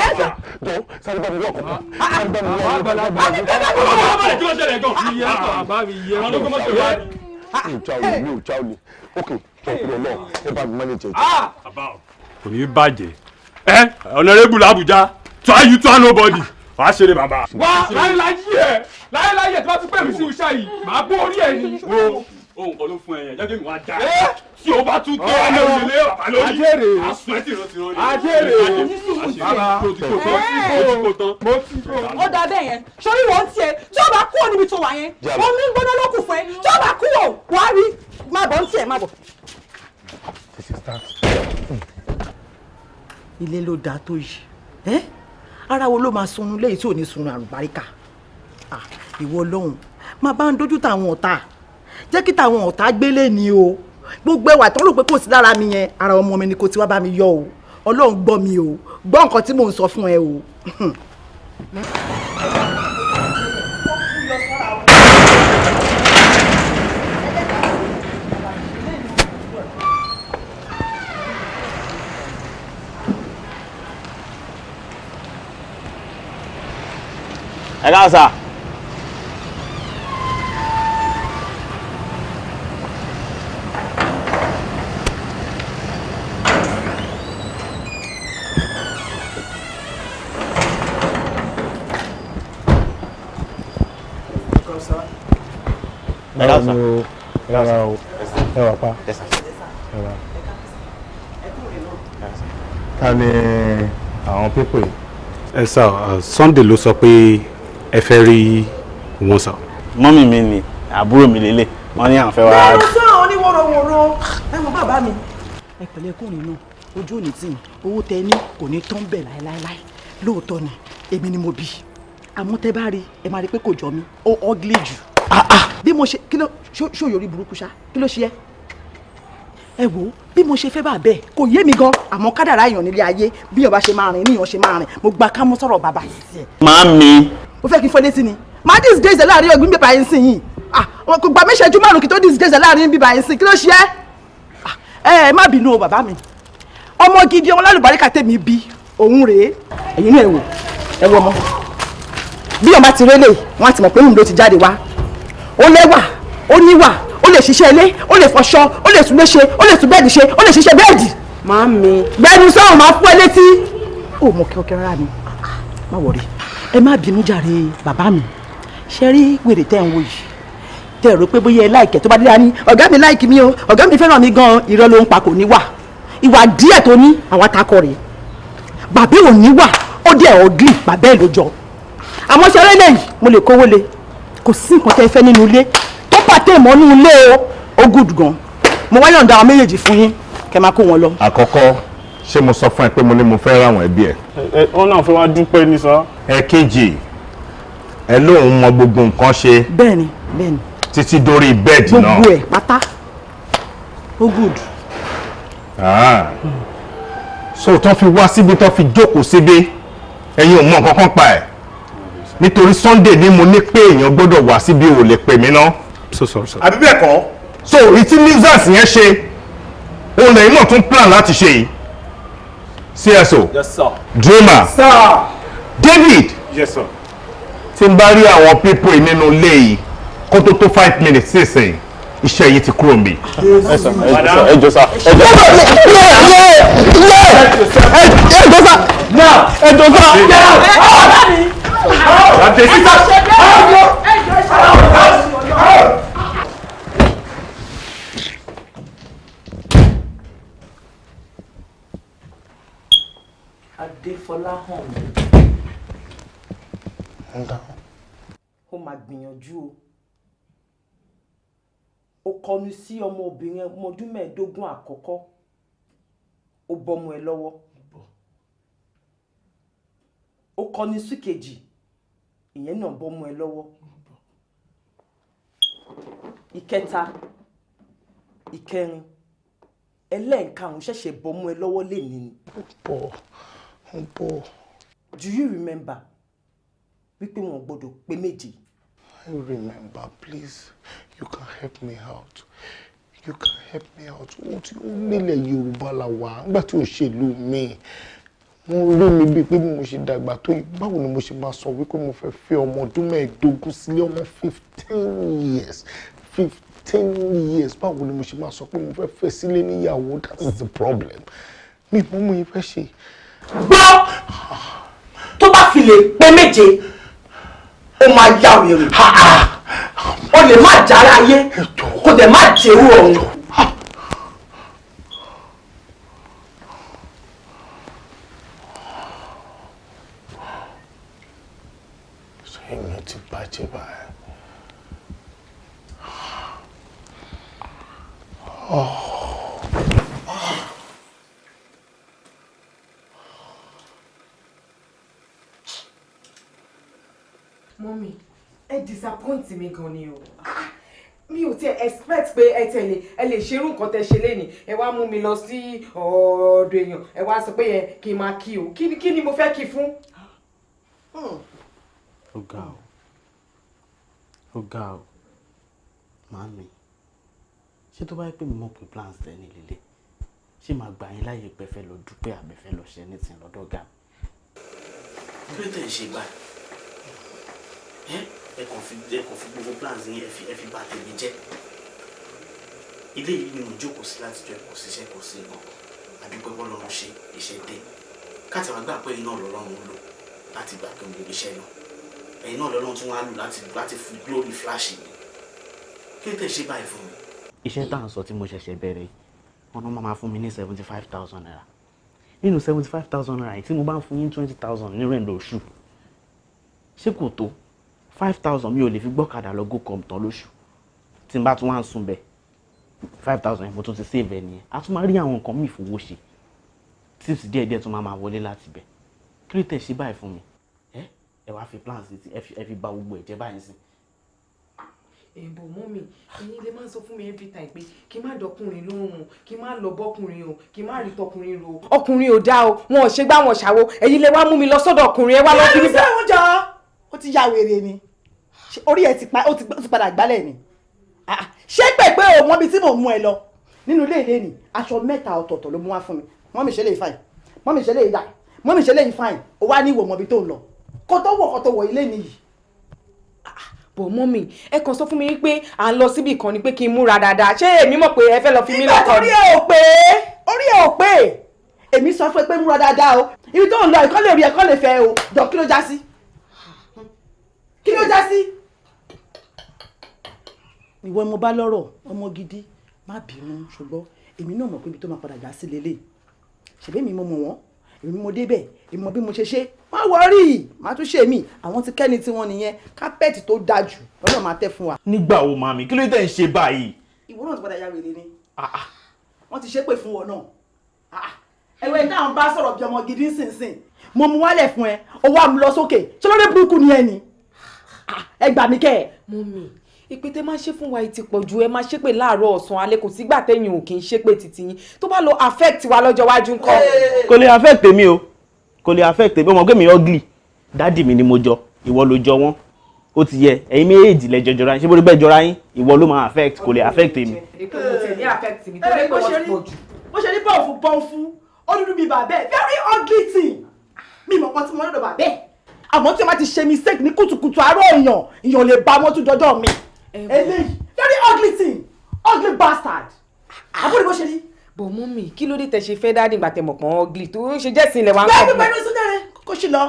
sáré bá mi wọ̀ kọ́. Àbí kẹ́ bá mi lù ú ẹ̀yọ́. Kí ló ṣẹlẹ̀ gan? Àwọn ló kọ́ mọ́ sọ̀rọ̀ wá. Mi ò Charlie. Ok, jọ̀ọ́ lọ, ẹ bá mi manage. Kò ní bàjẹ́. Honorable Abuja tú àyù tú àánú bọ̀jì. Wàá ṣeré bàbá. Wá láyé tí wọ́n ti pè mí sí iṣẹ́ yìí màá bó orí ẹ̀ ní. Ohun kan ló fún ẹ yẹn jẹ́ kí n wá já ẹ. Tí o bá tún tẹ ẹ lórí ilé bàbá lórí. Aṣọ ẹ ti rán ti rán ni. Ajẹ́rè bàbá mo ti kó tán. Ó dà bẹ́ẹ̀ yẹn sórí wọn tiẹ̀ tí ó bá kú ò níbi tó wà yẹn omi ń gbóná lókùn fún ẹ tí ó bá kú ò wá rí má bọ̀ ń tiẹ̀ má bọ̀. Ilé ló dáa tó yìí ara wo ló máa sunun léyìí tí ò ní sunun àrùbáríkà ìwọ lóhùn máa bá ń dojú táwọn ọ̀tá jẹ́ kí táwọn ọ̀tá gbélé ni o gbogbo ẹwà tó rò pé kò sí lára mi yẹn ara ọmọ mi ni kò ti wá bá mi yọ o Ọlọ́run gbọ́ mi o gbọ́ nǹkan tí mò ń sọ fún ẹ o. Ẹ ká sà. Rárá o, ẹ wà pa. Ta ni àwọn pípò yìí? Ẹ sà, Sunday ló sọ pé ẹ fẹ́ rí wọn sà. Mọ́mì mi ni. àbúrò mi lélẹ̀ wọ́n ní àwọn fẹ́ wá. bẹ́ẹ̀ ló sọ̀rọ̀ oníwòròwòrò ẹ mọ bàbá mi. ẹ pẹ̀lẹ́ kùnrin náà ojú ò ní tì í owó tẹ ní kò ní tán bẹ̀ láéláé lóòótọ́ ni èmi ni mo bí àmọ́ tẹ́ bá rí ẹ máa rí pé kò jọ mí ó ugly jù. bí mo ṣe kí ló ṣó yọrí burúkú ṣá kí ló ṣe ẹ́ ẹ wò ó bí mo ṣe fẹ́ bá bẹ́ẹ̀ kò yé mi gan àmọ́ kádàrá èèyàn nílé ayé bí ọba ṣe máa rìn níyàn ṣe máa rìn mo gba ká mọ́ sọ̀rọ̀ bàbá sí ẹ̀. Màámi. ó fẹ́ kí n fọ́ létí ni máa disgrace láàrin ọ̀gbìn bíbá yín sìn yìí kò gbà mí ṣẹ́jú márùn kí tó disgrace láàrin bíbá yín sìn kí ló ṣe ẹ́ ẹ má bínú o bàbá mi ọmọ gidi ọmọ lálùbáríkà tèmi bí òun rèé ẹ̀yin náà ẹ wò ọmọ bí ọmọ ti rélé wọn ti mọ̀ pé òun ló ti jáde wá ó lẹ́wà ó níwà ó lè ṣiṣẹ́ ilé ó lè fọṣọ ó lè tún léṣe ó lè tún bẹ́ẹ̀dì ṣe ó lè ṣiṣẹ́ bẹ́ẹ̀dì. Màámi. gbẹnu sọ̀rọ̀ máa fún ẹ létí. ó mọ kí ọkẹ rárá ni má wọrí ẹ má bínú jàre bàbá mi ṣe rí wèrè tẹ́ ń wò yìí tẹ́ ẹ rò pé bóyá ẹ láìkẹ́ tó bá dídá ní ọ̀gá mi láìkí mi o ọ̀gá mi fẹ́ràn mi gan-an irọ́ ló ń pa kò ní wà ìwà díẹ̀ tó ní àwa takọ rèé bàbá ò ní wà ó dẹ̀ ọ̀gì bàbá ẹ̀ ló jọ àmọ́ ṣe eré lẹ́yìn mo lè kówó le kò sí nǹkan tẹ́ fẹ́ nínú ilé tó pàtẹ́ mọ́ nínú ilé ó gùd gan mo wá yọ̀ǹda àwọn méjèèjì fún yín kẹ́ máa kó wọn lọ. àkọ́kọ́ ṣé mo sọ fún ẹ pé mo ní mo fẹ́ ráwọn ẹbí ẹ. ó náà fẹ́ wá dúpẹ́ ní sọ. ẹ̀kejì ẹ lóun mọ gbogbo nǹkan ṣe. bẹ́ẹ̀ni bẹ́ẹ̀ni. títí dórí bẹ́ẹ̀dì náà. gbogbo ẹ̀ pátá ó gùd. so tó fi wá síbi tó fi jókòó síbi ẹ̀yin ò mọ nǹkan kan pa ẹ̀ nítorí Sunday ni mo ní pé èèyàn gbọ́dọ̀ wá síbi ò lè pè mí ná. so sorry sir. àbí bẹ́ẹ̀ kọ́ so ìtí lizards yẹn ṣe òun lẹ́yìn náà tún plan láti ṣe yìí CSO yes sir. Dreamer sir. David yes sir. tí n bá rí àwọn pípọ̀ yìí nínú ilé yìí kó tó tó 5 minutes sísìn iṣẹ́ yìí ti kúrò níbí. ẹ jọ sá Adéfọlá hàn mí. Ó máa gbìyànjú o. Ó kọnu sí ọmọbìnrin ọmọ ọdún mẹ́ẹ̀ẹ́dógún àkọ́kọ́. Ó bọ́mọ ẹ lọ́wọ́. Ó kọnu sí kejì. Ìyẹn náà bọ́mọ ẹ lọ́wọ́. Ìkẹta, ìkẹrin, ẹlẹ́ǹkarùn ṣẹ̀ṣẹ̀ bọ́mọ ẹ lọ́wọ́ lénìí ni. Do you remember? Wípé wọn gbọ́dọ̀ pé méje. I remember, please. You can help me out. You can help me out. Wọ́n ti nílẹ̀ Yorùbá la wà nígbà tí òṣèlú mi. Wọ́n rí mi bíi pé mo ṣe dàgbà tó yìí. Báwo ni mo ṣe máa sọ wípé mo fẹ́ fẹ́ ọmọ ọdún mẹ́ẹ̀ẹ́dógún sílé ọmọ 15 years. 15 years. Báwo ni mo ṣe máa sọ pé mo fẹ́ fẹ́ sílé níyàwó? That is the problem. Mi mọ́ mo yẹ fẹ́ ṣe. Gbọ́! Tó bá fi lè pé méje, ó máa yá wèrè. O lè má jára ayé, kò dẹ̀ má jẹ́rú ọ̀run. Sẹ́yìn ti bàjẹ́ báyìí. Mọ́mí, ẹ disappoint mi gan ni o. Mi ò tiẹ̀ expect pé ẹ lè ṣerú nǹkan tẹ́ ṣe lénìí. Ẹ wá mú mi lọ sí ọ̀dọ̀ èèyàn. Ẹ wá sọ pé kí n máa kí o. Kí ni mo fẹ́ kí fún? Ó ga o. Ó ga o. Màámi, ṣé tó bá yẹ pé mo mọ̀ pé plans tẹ ní lílé, ṣé màá gbà yín láyè pé fẹ́ lọ dúpẹ́ àbẹ̀fẹ́ lọ ṣe anything lọ́dọ̀ ọ̀gá mi? Bí ó tẹ̀ ń ṣe báyìí, ẹ kàn fi gbogbo plans yín ẹ fi bà tèmi jẹ́. Ilé yìí ni mo jókòó sí láti jọ ẹ̀kọ́ síṣẹ́ kò sí nǹkan. Àdúpẹ́ bọ́lọ́run ṣe iṣẹ́ dé. Káàtì wá gbà pé iná lọ́lọ́run ń lò láti gbà pé gbogbo iṣẹ́ náà. Ẹ̀yin náà lọ́lọ́run tún wá lò láti fi glory flash mi. Kí ló tẹ̀ ṣe báyìí fún mi? Iṣẹ́ tá à ń sọ tí mo ṣẹ̀ṣẹ̀ bẹ̀rẹ̀ yìí, wọ́n máa fún mi ní 75,000 naira. Nínú 75,000 naira tí mo bá ń fún yín 20,000 ní rẹ̀ lóṣù, ṣé kò tó? 5,000 mi ò lè fi gbọ́kadà lọ go com tán lóṣù. tí n bá tún wá ń sùn bẹ́ẹ̀ 5,000 mo tún ti save ẹ nìyẹn a tún máa rí àwọn nǹkan míì fowó ṣe tips díẹ̀díẹ̀ tún máa wọlé láti bẹ̀ kí ló tẹ̀ ṣe báyìí fún mi ẹ wá fi plan sí ti ẹ fi bà gbogbo ẹ̀ jẹ́ báyìí sí. Èbò mọ́mì ẹ̀yin lè máa sọ fún mi every time pé kí n má dọkùnrin lóhùn kí n má lọ bọ́kùnrin o kí n má rí tọkùnrin ro. ọkùnrin ò dáa o wọn ò ṣe gbá wọn ṣàwo ẹ̀yin lè wá mú mi lọ sọ́dọ̀ ọkùnrin ẹ wá lọ fi mí. ṣé o jọ ó ti ya wèrè ni orí ẹ ti padà gbálẹ̀ ni ṣé pé o mọ ibi tí mò ń mú ẹ lọ nínú ilé ìlé ni aṣọ 3 ọ̀tọ̀ọ̀tọ̀ ló mú wá fún mi mọ́mì ṣe lè fine mọ́mì ṣe lè dà mọ́mì ṣe lè fine ó wá ní ìwò mọ ibi tó ń lọ kó tó wọ̀ ilé nìyí. bọ̀ mọ́mì ẹ kàn sọ fún mi pé à ń lọ síbì kan ni pé kí n múra dáadáa ṣé èmi mọ̀ pé ẹ fẹ́ lọ fi mí lọ́kọ ni. orí ẹ ò pé èmi sọ fún ẹ pé múra dáadáa o ibi tó ń lọ ìkọ́ lè rí ẹ̀kọ́ lè fẹ́ o jọ kí ló já sí kí ló já sí. ìwọ mo bá lọ́rọ̀ ọmọ gidi má bínú ṣùgbọ́n èmi náà mọ̀ pé ibi tó máa padà já sí lélẹ̀ ṣèbí mi mo mọ̀ wọ́n èmi mo débẹ̀ èmi mọ̀ bí mo ṣe ṣe má wọrí má tún ṣe mí àwọn ti kẹ́ni tí wọ́n nìyẹn kápẹ́ẹ̀tì tó dáa jù lọ́nà máa tẹ́ fún wa. nígbà wo màmí kí ló dé ń ṣe báyìí. ìwọ náà ti padà ya wèrè ni wọ́n ti ṣépè fún wọn náà ẹ̀wẹ̀ táwọn bá sọ̀rọ̀ bí ọmọ gidi nísinsìn mo mú wálẹ̀ fún ẹ owó àmú lọ sókè ṣé lórí burúkú ni ẹ ni ẹ gbà mí kẹ́ ẹ. mọ́mì ìpè tẹ máa ṣe fún wa ti pọ̀ jù ẹ máa ṣépè láàárọ̀ ọ̀sán alẹ́ kò sígbà tẹ̀yìn ò kì í ṣépè títí yín tó bá lọ affect wa lọ́jọ́ iwájú ńkọ́. kò lè affect mi o kò lè affect mi ọmọ gbé mi ugly dádì mi ni mo jọ ìwọ ló jọ wọn ó ti yẹ ẹ̀yin méjèèjì lẹ jọjọra yín ṣé bó rí bẹ́ẹ̀ jọra yín ìwọ ló máa affect kò lè affect mi. èkó mo tẹ̀ ní affect mi tó lè pọ̀ wọ́n ti pọ̀ jù. bó ṣe ní bọ́ọ̀fù ó dúdú bíi bàbẹ́ very ugly thing mi mọ̀ kan tí mo lọ́dọ̀ bàbẹ́ àmọ́ tí o máa ti ṣe mistake ní kùtùkùtù àárọ̀ èèyàn lè bá wọn tún jọjọ́ mi eléyìí very ugly thing ugly bastard àbúrò bó ṣe ní. bọ̀ mọ́mì kí ló dé tẹ ṣe fẹ́ dáàdì ìgbà tẹ mọ̀ pọ́n ugly tó ṣe jẹ́ sí ilẹ̀ wa ń kọ́. bẹ́ẹ̀ ni sójà rẹ kó ṣì lọ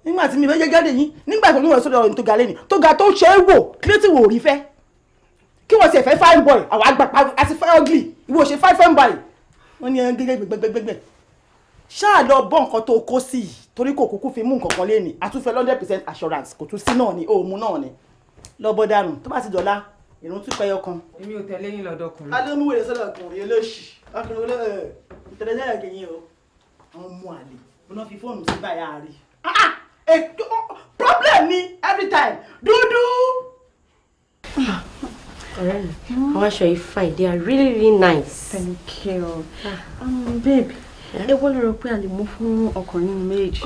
nígbà tí mi fẹ́ jẹ́jáde yín nígbà tó níwọ̀n sódà ọ̀run tó ga lẹ́nu tó ga tó ṣe é wò kí ló ti wò rí fẹ́ kí wọ́n ti ẹ̀fẹ́ fine boy àwọn àgbà àti fine ugly ìwọ ṣe fine boy wọ́n ní ẹran gẹ́gẹ́ gbẹgbẹgbẹ ṣáà lọ bọ́ nǹkan tó kó sí i torí kò kúkú fi mú nǹkan kan lé ní àtúnfẹ́ 100% assurance kò tún sí náà ni òòmù náà ni lọ́bọ̀ dànù tó bá ti dọ̀la ìrún tún pẹ́yọ kan. èmi ò tẹ̀lé yín lọ́dọ̀ ọkùnrin. alómúwèrè sọ́dọ̀ ọkùnrin olóṣì ọkùnrin olóṣì ìtẹ̀lẹ́sẹ̀ kìíní o àwọn mú àlè mo náà fi fóònù sí báyà rí. problem ni every time dúdú. ọ̀rẹ́ mi àwọn aṣọ yìí fine they are really nice. thank you babe ewo ló rò pé a lè mú fún ọkùnrin méjì.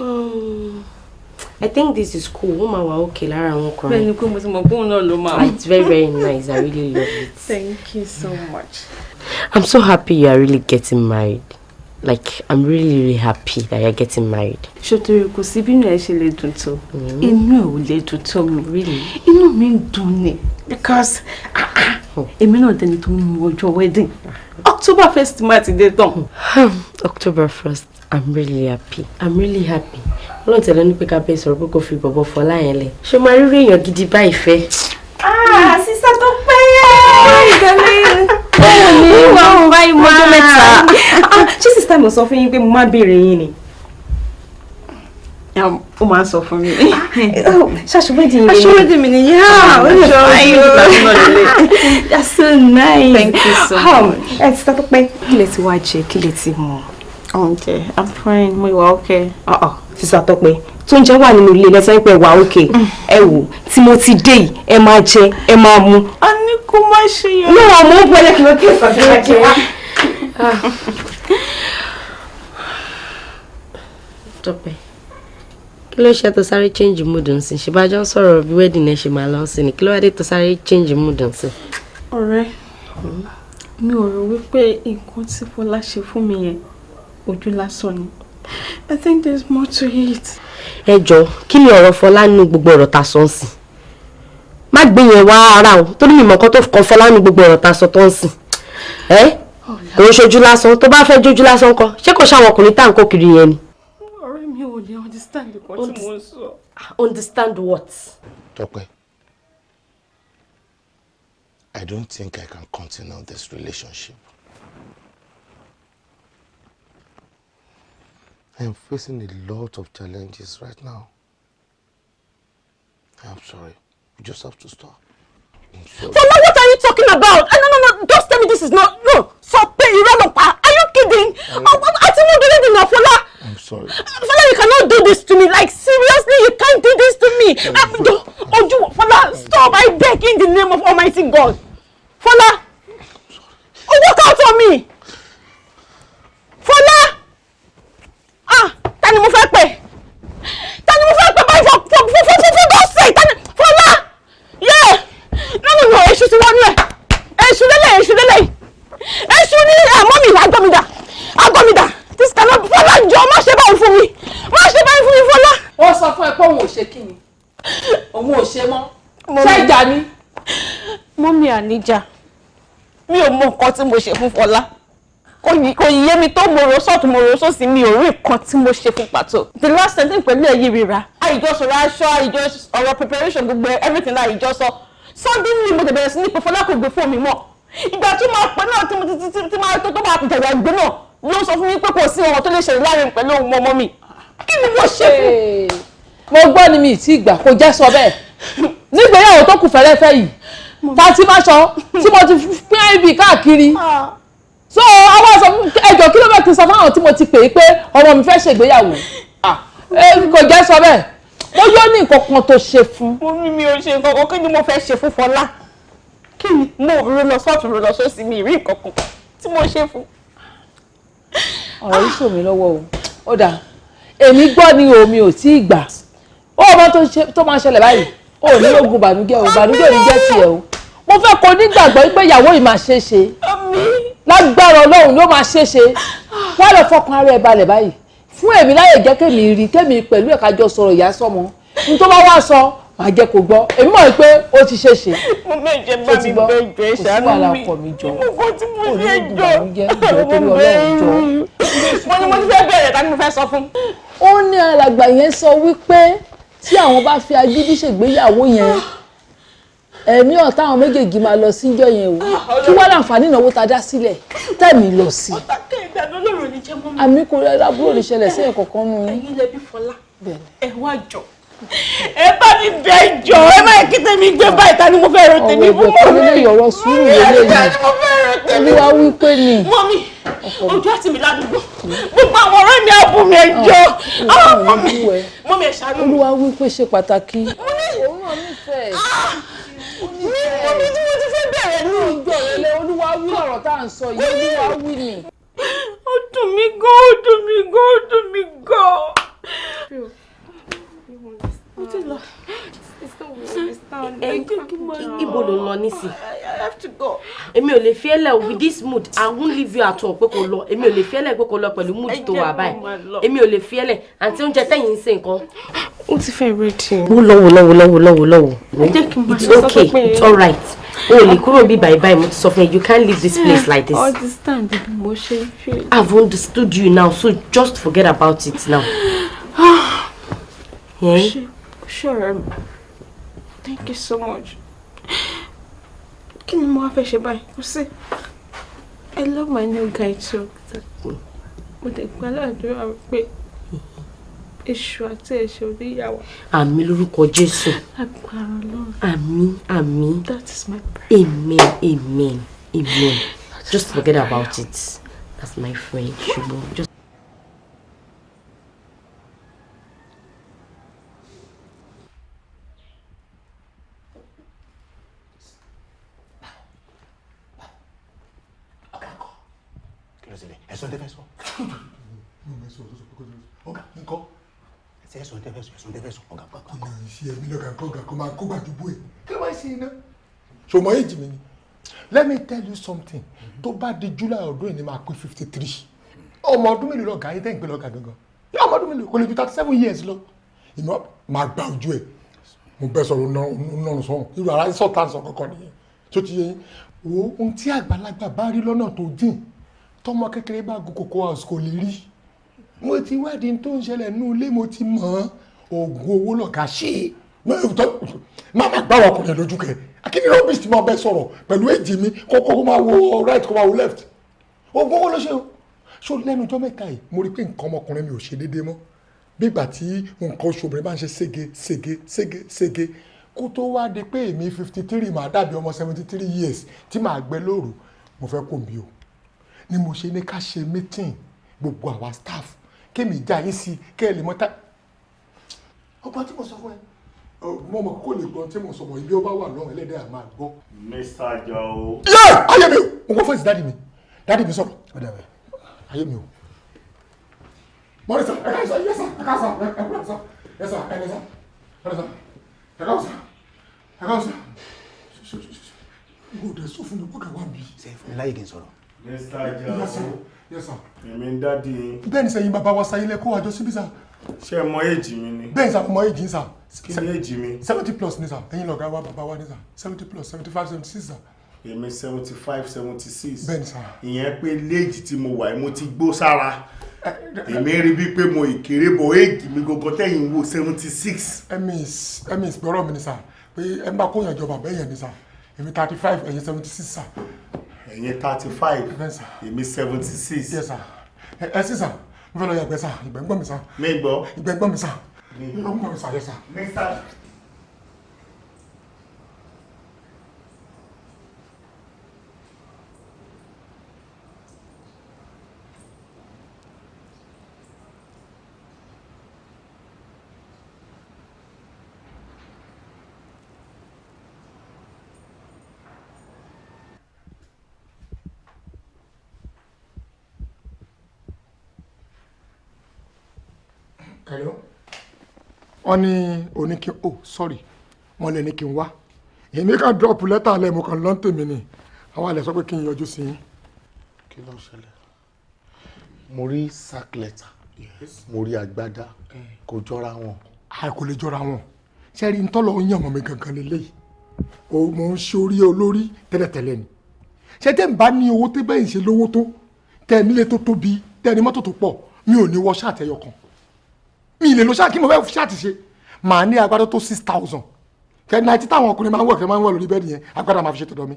I think this is cool. Woman wa okay lára àwọn ọkùnrin. Bẹ́ẹ̀ni pé mo ti mọ̀ pé òun náà ló máa. It's very nice. I really love it. Thank you so much. I'm so happy you are really getting married. Like I'm really happy that you're getting married. Ṣòtòrò kò sí bí inú ẹ ṣe lè dùn tó. Inú ẹ ò lè dùn tó mi. Really? Inú mi ń dùn ni because èmi náà dẹni tó ń mú ọjọ́ wedding. October 1st máa ti dé tán. October 1st. I'm really happy. Ọlọ́run tẹ̀lé ní pé ká bẹ́ẹ̀ sọ̀rọ̀ pé kò fi bọ̀bọ̀ Fọlá yẹn lẹ̀. Ṣé o máa rí èèyàn gidi báyìí fẹ́? Sísá tó pẹ́! Báwo ni ìwà ń bá ìmọ̀ ọjọ́ mẹ́ta? Ṣé sísá mi sọ fún yín pé mo máa béèrè yín ni? Ó máa ń sọ fún mi. Ṣàṣùwẹ́dì mi ni. Aṣọ́wẹ́dì mi ni yá. That's so nice. Thank you so much. Ẹ sísá tó pẹ́, kí lẹ ti wá jẹ, kí lẹ ti mu? Okay, I'm fine. Mo wà okay. Sísá Tọ́pẹ́ tó ń jẹ́ wà nínú ilé lẹ́sẹ̀ pé wà okay. Ẹ wò tí mo ti dé yìí ẹ máa jẹ ẹ máa mu. A ní kó má ṣe yẹn. Ní àwọn ọmọ ògbẹ́lẹ̀ kí ló kí èso àti máa jẹ wá. Tọ́pẹ́ kí ló ṣe tó sáré change mood nsìn ṣe bá jọ ń sọ̀rọ̀ bí wedding ẹ ṣe máa lọ sí ni kí ló wá dé tó sáré change mood nsìn. Ọ̀rẹ́ mi ò rò wípé nǹkan tí Fọlá ṣe fún mi yẹn ojú lásán ni. I think there's more to it. Ẹ jọ̀ọ́ kí ni ọ̀rọ̀ Fọlá nínú gbogbo ọ̀rọ̀ tá sọ ń sìn? Má gbé yẹn wá ara o torí mi mọ̀ kan tó kọ Fọlá nínú gbogbo ọ̀rọ̀ tá sọ tó ń sìn. Kò ń ṣojú lásán tó bá fẹ́ jójú lásán kọ́ ṣé kò ṣàwọn ọkùnrin tá à ń kó kiri yẹn ni. Ọ̀rẹ́ mi ò lè understand nǹkan tí mo ń sọ. Understand what? Tọ́pẹ́, I don't think I can continue this relationship. I am facing a lot of challenges right now. I'm sorry. We just have to stop. Fola, what are you talking about? No, just tell me this is not, no. So, pay are you kidding? Fola. I'm sorry. Fola, you cannot do this to me. Like, seriously, you can't do this to me. Fola, stop. I beg in the name of Almighty God. Fola, walk out on me. Fola. Tani mo fẹ́ pè báyìí for God's sake. Fola. Yeah. No, èṣù ti wọnú ẹ̀. Èṣù lélẹ̀. Èṣù ní mọ́mì àgọ́mìdà. This cannot be. Fola, jọ má ṣe báyìí fún mi. Fola. Ó sọ fún ẹ pé òun ò ṣe kí ni? Òun ò ṣe mọ́. Ṣé ìjà ni? Mọ́mì àníjà. Mi ò mọ nǹkan tí mo ṣe fún Fola. Kò yé mi tó mo rò sọ́ọ̀tún mo rò sósì mi ò rí nǹkan tí mo ṣe fún pàtó. The last sentence pẹ̀lú ẹ̀yí rira. Àìjọsọ̀rọ̀ aṣọ, ọ̀rọ̀ preparation gbogbo everything la ìjọsọ. Suddenly mo bẹ̀rẹ̀ sí ní pé Fola kò gbé fún mi mọ́. Ìgbà tí mo pẹ́ náà tí máa tó máa jẹ̀rẹ̀ gbé náà ló sọ fún mi pé kò sí ọ̀rọ̀ tó lè ṣẹlẹ̀ láàrin pẹ̀lú òun ọmọ mi. Kí ni mo ṣe fún? Mo gbọ́ ni mi ti gbà kó jẹ́ sọ bẹ́ẹ̀. Nígbèyàwó tó kù fẹ́rẹ́fẹ́ yìí, ta ti máa sọ tí mo ti pín ibi káàkiri. So àwọn sọ ẹjọ́ kílómítà sọ fáwọn tí mo ti pè é pé ọmọ mi fẹ́ ṣègbéyàwó. Kò jẹ́ sọ bẹ́ẹ̀. Mo yóò ní nǹkan kan tó ṣe fún. Mi ò ṣe nǹkan kan, kí ni mo fẹ́ ṣe fún Fola? Kí ni mo rò lọ sọ́ọ̀tún rò lọ sósì mi rí nǹkan kan tí mo ṣe fún. Ọ̀rọ̀ yìí ṣò mí lọ́wọ́ o. Ó dà. Èmi gbọ́ ni omi ò tí ì gbà. Ó ọmọ tó máa ṣẹlẹ̀ báyìí. Ó ní ogun bànújẹ́ ò ní jẹ́ tiẹ̀ o. Mo fẹ́ kó nígbàgbọ́ pé ìyàwó yìí máa ṣe é ṣe. Lágbára Ọlọ́run ló máa ṣe é ṣe. Wọ́n lọ fọkàn ara ẹ̀ balẹ̀ báyìí. Fún èmi láyè jẹ́ kémi pẹ̀lú ẹ̀ka jọ sọ̀rọ̀ ìyá sọ́mọ. N tó bá wá sọ màá jẹ́ kó gbọ́. Èmi mọ̀ pé ó ti ṣe é ṣe. Mo méje bá mi gbé ìjọ ìṣàánú mi. Kò sí wàhálà ọkọ mi jọ. Mo ti mú sí ẹjọ́. Mo ní mo ti fẹ́ bẹ̀rẹ̀ tani mo fẹ́ sọ fún. Ó ní alàgbà yẹn sọ wípé tí àwọn bá fi agídí ṣègbéyàwó yẹn ẹ̀mí ọ̀tá àwọn méjèèjì máa lọ síjọ́ yẹn o. Kí wá láǹfààní ìnáwó ta dá sílẹ̀ tẹ̀mí lọ sí. Àmì kò rẹ̀ lábúrò lè ṣẹlẹ̀ sí ẹ̀kọ́ kan nù. Ẹ̀yin lẹbi Fola. Ẹ wá jọ. Ẹ bá mi bẹ jọ. Ẹ má kí tèmi gbé báyìí ta ni mo fẹ́ rò tèmi fún mọ́ mi. Ọ̀rọ̀ ìbẹ̀kọ́ lọ́rọ̀ sùúrù lélẹ́yìn. Olúwa wí pé ni. Mọ́mí, ojú àti mi ládùúgbò. Gbogbo àwọn ọ̀rẹ́ mi àbù mi ẹjọ́. Mọ́mí ẹ ṣàánú. Olúwa wí pé ṣe pàtàkì. Òun náà nífẹ̀ẹ́. Mọ́mí tí mo ti fẹ́ bẹ̀rẹ̀ ní ìjọ rẹ̀ lẹ Olúwa wí ọ̀rọ̀ tá à ń sọ yìí. Olúwa wí ni. Ó dùn mí gan. Ibo ló ń lọ nísìn? Èmi ò lè fi ẹlẹ with this mood. I won't leave you at all pé kò lọ. Èmi ò lè fi ẹlẹ pé kò lọ pẹ̀lú mood tó wà báyìí. Èmi ò lè fi ẹlẹ àǹtí oúnjẹ tẹ̀yìn ń ṣe nǹkan. Ó ti fẹ́ ready. Mo lọ́wọ́. It's okay. It's all right. O lè kúrò bí bye mo ti sọ fún ẹ. You can't leave this place like this. I understand bí mo ṣe feel. I've understood you now, so just forget about it now. Yeah? Sure. Thank you so much. Kí ni mo wá fẹ́ ṣe báyìí? Kò sí. I love my new guy too. Mo dẹ̀ gbà ládùúrà pé èṣù àti ẹ̀ṣẹ̀ oníyàwó. Àmín lórúkọ Jésù. Agbára Ọlọ́run. Àmín. That is my prayer. Amen. Just forget about it. That's my friend. Ṣùgbọ́n just. Ẹ̀sùn tẹ́fẹ́ sọ. Ọ̀gá nǹkan. Ẹ̀sùn tẹ́fẹ́ sọ. Ọ̀gá pàpà. Ṣé ẹ̀mí lọ́gà kọ́gà kó máa kó gbàdúgbò ẹ̀? Kí ló máa ṣe iná? Ṣòmọ́ èjì mi ni. Let me tell you something. Tó bá di July ọdún yìí ni máa pé 53. Ọmọ ọdún mélòó lọ́gà ayé tẹ́ ń pè lọ́gà gangan. Yọ ọmọ ọdún mélòó kò lè ju 37 years lọ. Ìmọ̀ máa gba ojú ẹ̀. Mo bẹ́ sọ̀rọ̀ nọ́ọ̀nù sọ̀hún. Irú ara sọ̀tàn sọ̀ kankan nìyẹn. Tó ti yẹ yín. Wo ohun tí àgbàlagbà bá rí lọ́nà tó jìn. Tọ́mọ kékeré bá gun Cocoa House kò lè rí. Mo ti wádìí tó ń ṣẹlẹ̀ nínú ilé mo ti mọ̀ oògùn owó lọ̀gá ṣe. Má má gbá ọkùnrin lójú kẹ. Akíní rọ́bìsì tí mo bẹ sọ̀rọ̀ pẹ̀lú èjì mi kó máa wo right kó máa wo left. Oògùn owó ló ṣe o. Ṣó lẹ́nu ọjọ́ mẹ́ta yìí mo rí pé nǹkan ọmọkùnrin mi ò ṣe déédéé mọ́. Bí ìgbà tí nǹkan oṣù obìnrin bá ń ṣe sége kó tó wá di pé èmi 53 máa dàbí ọmọ 73 years tí màá gbẹ lóru mo fẹ́ kó mi o ni mo ṣe ní ká ṣe meeting gbogbo àwa staff kémi já yín sí kẹ́ ẹ lè mọ́ta ọgbọ́n tí mo sọ fún ẹ mo mọ̀ kó lè gbọ́n tí mo sọ mọ̀ ibi ó bá wà lọ́wọ́ ẹlẹ́dẹ̀ àmà gbọ́. Mr. Jao. yé ayé mi o mo gbọ́ fọ́ọ̀sì dáàdì mi sọ̀rọ̀ ayé mi o. mọ́rìsà ẹ̀ka ìsà yẹ́sà ẹ̀ka ìsà ẹ̀ka ìsà yẹ́sà ẹ̀ka ìsà ẹ̀ka ìsà ẹ̀ka ìsà ẹ̀ka ìsà mo dẹ̀ sọ fún mi kó kà wá bí. ṣe fún mi láyé kí n sọ̀rọ̀. Mr. Jao. yẹ́sà. èmi ń dádì. bẹ́ẹ̀ ni sẹ́yìn bàbá wa sáyé lẹ́kọ́ àjọ síbí sà. ṣé ẹ mọ èjì mi ni. bẹ́ẹ̀ ni sà mọ èjì sà. kí ni èjì mi. 70 plus ni sà ẹ̀yin lọ̀gá wa bàbá wa ni sà 70 plus 75 76 sà. èmi 75 76. bẹ́ẹ̀ ni sà. ìyẹn pé léèjì tí mo wà mo ti gbó sára èmi rí bí pé mo ìkéré bọ̀ èjì mi gbogbo tẹ̀yìn wo 76. emis gbọ́rọ̀ mi ni sà pé ẹ bá kóyàn jọba bẹ́ẹ̀ yẹn ni sà èmi 35 ẹ̀yin 76 sà. ẹ̀yin 35 èmi 76. yes sà ẹ sì sà mo fẹ́ lọ yàgbẹ́ sà ìgbẹ́ ń gbọ́ mi sà. mi gbọ́. ìgbẹ́ ń gbọ́ mi sà. ìgbẹ́ ń gbọ́ mi sà yẹ sà. Hello. Wọ́n ní oníkí oh sorry wọ́n lè ní kí n wá èmi kan drop lẹ́tà alẹ́ mo kàn lọ́n tèmi ni àwọn alẹ́ sọ pé kí n yọjú sí yín. kí ló ń ṣẹlẹ̀ mo rí sack letter mo rí agbádá kò jọra wọn. a kò lè jọra wọn sẹ́rí ntọ́lọ́ ń yàn mọ́ mi gangan lélẹ́yìí o mo ń ṣe orí olórí tẹ́lẹ̀tẹ́lẹ̀ ni ṣé tẹ́ ń bá ní owó tẹ́ bẹ́ẹ̀ ń ṣe lówó tó tẹ́ nílé tó tóbi tẹ́ ní mọ́tò tó pọ̀ mi ò ní wọ ṣáàtì ẹyọ kan mi lè lo ṣáà kí mo fẹ́ ṣáàtì ṣe màá ní agbádá tó 6,000 kẹ́ náà tí táwọn ọkùnrin máa ń wọ̀ kẹ́ máa ń wọ̀ lórí bẹ́ẹ̀dì yẹn agbádá máa fi ṣe tọ̀dọ̀ mi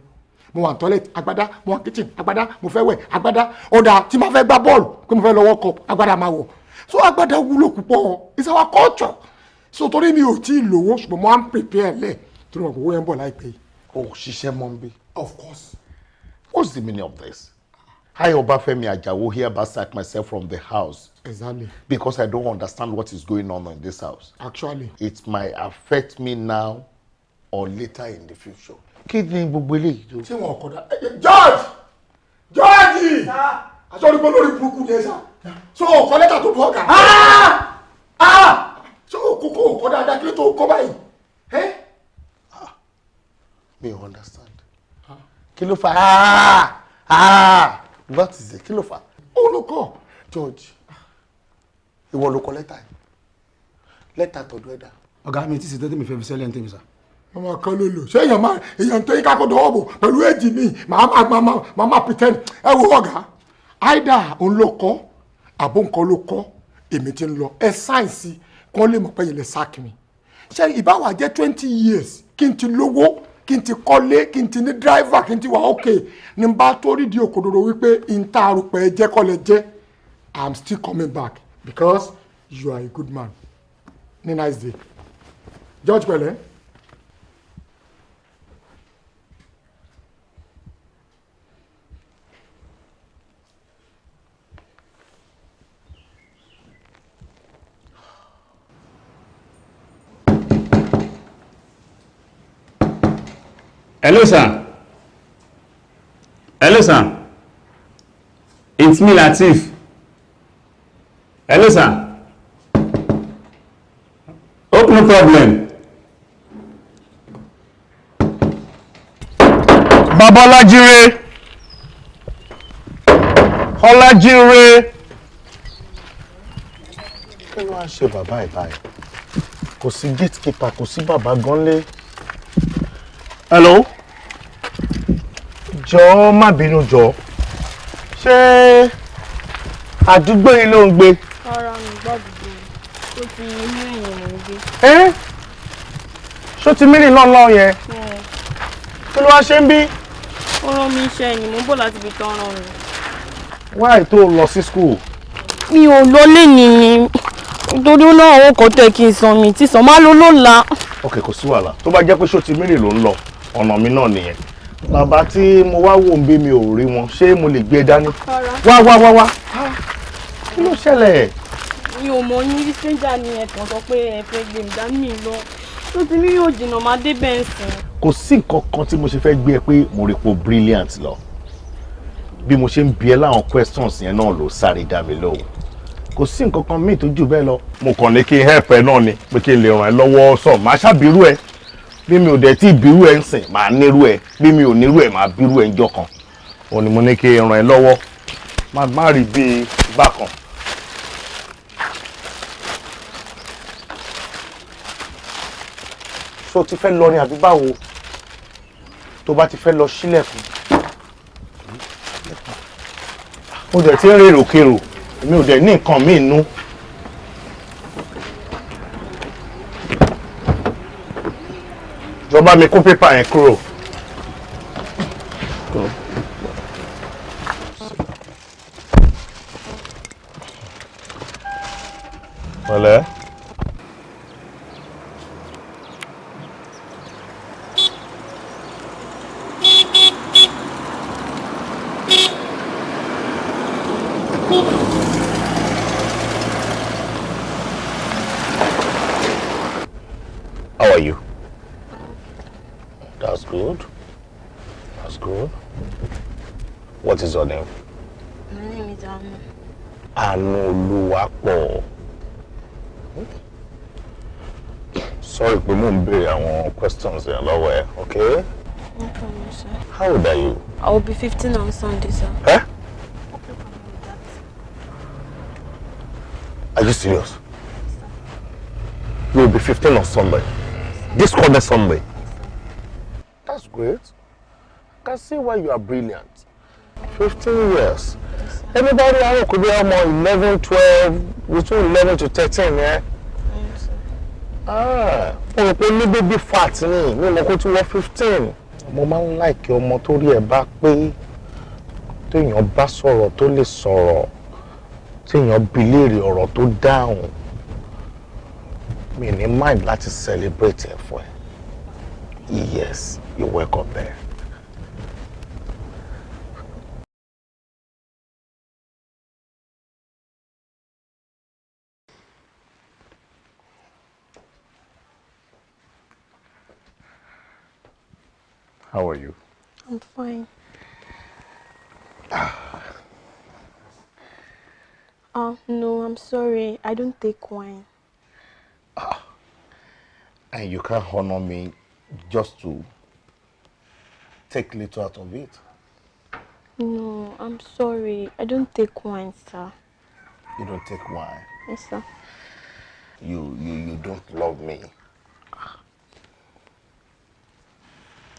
mo wà ní toilet agbádá mo wà ní kitchen agbádá mo fẹ́ wẹ̀ agbádá ọ̀dà tí máa fẹ́ gbá bọ́ọ̀lù pé mo fẹ́ lọ World Cup agbádá máa wọ̀ so agbádá wúlò púpọ̀ it's our culture so torí mi ò tí ì lówó ṣùgbọ́n mo á ń prepare lẹ̀ torí wọn kò wó yẹn bọ̀ láìpẹ́ yìí. o ṣiṣẹ́ mọ́ n bí. of course. What's the meaning of this? I, Obafemi Ajawo, hereby sack myself from the house. Exactly. Because I don't understand what is going on in this house. Actually. It might affect me now or later in the future. Kí ni gbogbo eléyìí tó? Ṣé wọn kọ dá? George! George! Aṣọ orí gbọ́dọ̀ orí burúkú ni ẹ sá. Ṣé o kọ lẹ́tà tó bọ̀ ọ̀gá? Ṣé o kókó kọ dáadáa kí ló tó kọ báyìí? Mi ò understand. Kí ló fà? What is it? Kí ló fà? Olùkọ́. George, ìwọ ló kọ lẹ́tà yìí. Lẹ́tà tọ̀dọ̀ ẹ̀dá. Ọ̀gá mi ti ṣe tẹ́tẹ́ mi fẹ́ fi sẹ́lẹ̀ ní tèmi sá. Mama kan ló lò. Ṣé èèyàn tó yí kákó dọ̀wọ́ bò pẹ̀lú èjì mi? Màmá pretend. Ẹ wo ọ̀gá. Àìdá òun ló kọ́, àbó nǹkan ló kọ́, èmi ti ń lọ. Ẹ sáyẹ̀nsì kan lè mọ̀ pé yẹn lè sáàkì mi. Ṣé ìbáwá jẹ́ 20 years kí n ti lówó? Kí n ti kọ́lé kí n ti ní driver kí n ti wà okay ní bá tó rí di òkodoro wípé n ta arúpẹ́ jẹ́ kọ́lẹ̀ jẹ́ I'm still coming back because you are a good man. Ní nice day. George pẹ̀lẹ́. Hello, sir. Hello, sir. It's me, Latif. Hello, sir. Oh, no problem. Baba Ọlájírè. Ọlájírè. Kí ló wá ṣe bàbá ẹ̀ báyìí? Kò sí gatekeeper, kò sí bàbá gánlé. Hello? Jọ̀ọ́ má bínú jọ̀ọ́. Ṣé àdúgbò yìí ló ń gbé? Rárá mi gbàdúgbò tó ti inú èèyàn mò ń gbé. Ṣó ti mírìn lọ́nà yẹn? Kí ló wá ṣe ń bí? Ó rán mi iṣẹ́ ni mò ń bọ̀ láti ibi tán rán mi. Why tó lọ sí school? Mi ò lọ lé ní ni nítorí ó náà owó kan tẹ̀ kí n san mi tí san má ló lọ́la. ok kò sí wàhálà tó bá jẹ́ pé ṣó ti mírì ló ń lọ ọ̀nà mi náà nìyẹn bàbá tí mo wá wò ń bí mi ò rí wọn ṣé mo lè gbé e dání wá kí ló ṣẹlẹ̀. mi ò mọ yín rí stranger ni ẹ̀kan sọ pé ẹ fẹ́ gbé mi dání mi lọ tó ti ní yóò jìnnà máa dé bẹ́ẹ̀ sìn. kò sí nǹkan kan tí mo ṣe fẹ́ gbé ẹ pé mo rí po brilliant lọ bí mo ṣe ń bi ẹ láwọn questions yẹn náà ló sáré dá mi lóhùn kò sí nǹkan kan míì tó jù bẹ́ẹ̀ lọ mo kàn ní kí n help ẹ náà ni pé kí n lè ràn ẹ́ lọ́wọ́ sọ máa ṣàbírú ẹ bí mi ò dẹ̀ tí ìbírú ẹ ń sìn máa nírú ẹ bí mi ò nírú ẹ máa bírú ẹ ń jọ kan òun ni mo ní kí n ràn ẹ́ lọ́wọ́ má rí bíi bákan. so ti fẹ́ lọ ní àbí báwo tó bá ti fẹ́ lọ sílẹ̀kùn mo dẹ̀ ti ń rèrò kèrò èmi ò dẹ̀ ní nǹkan míì nú. jọba mi kó pépà yẹn kúrò. Pẹ̀lẹ́. How are you? That's good. That's good. What is your name? My name is Anu. Anu Oluwapo. Sorry pé mo ń béèrè àwọn questions yẹn lọ́wọ́ ẹ, okay? No problem, sir. How old are you? I will be 15 on Sunday, sir. Eh? Are you serious? You will be 15 on Sunday. This coming Sunday. That's great. I can see why you are brilliant. 15 years. Everybody I could be more 11, 12, between 11 to 13, yeah? Ah, mo pe ní baby fat ni, mi mo ko ti wọ 15. Mo máa ń like ọmọ tó rí ẹ bá pé téèyàn bá sọ̀rọ̀ tó lè sọ̀rọ̀, téèyàn bi léèrè ọ̀rọ̀ tó dáhùn. Mi ní mind láti celebrate ẹ fún ẹ. Yes, you're welcome there. How are you? I'm fine. No, I'm sorry. I don't take wine. And you can't honor me just to take little out of it. No, I'm sorry. I don't take wine, sir. You don't take wine. Yes, sir. You don't love me.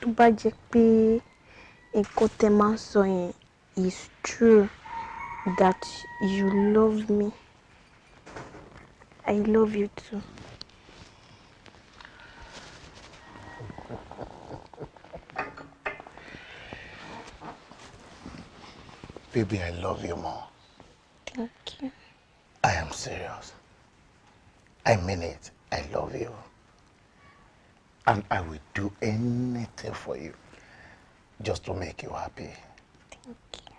Tó bá jẹ́ pé nǹkan tẹ́ máa ń sọ yẹn is true that you love me. I love you too. Baby, I love you more. Thank you. I am serious. I mean it. I love you. And I will do anything for you just to make you happy. Thank you.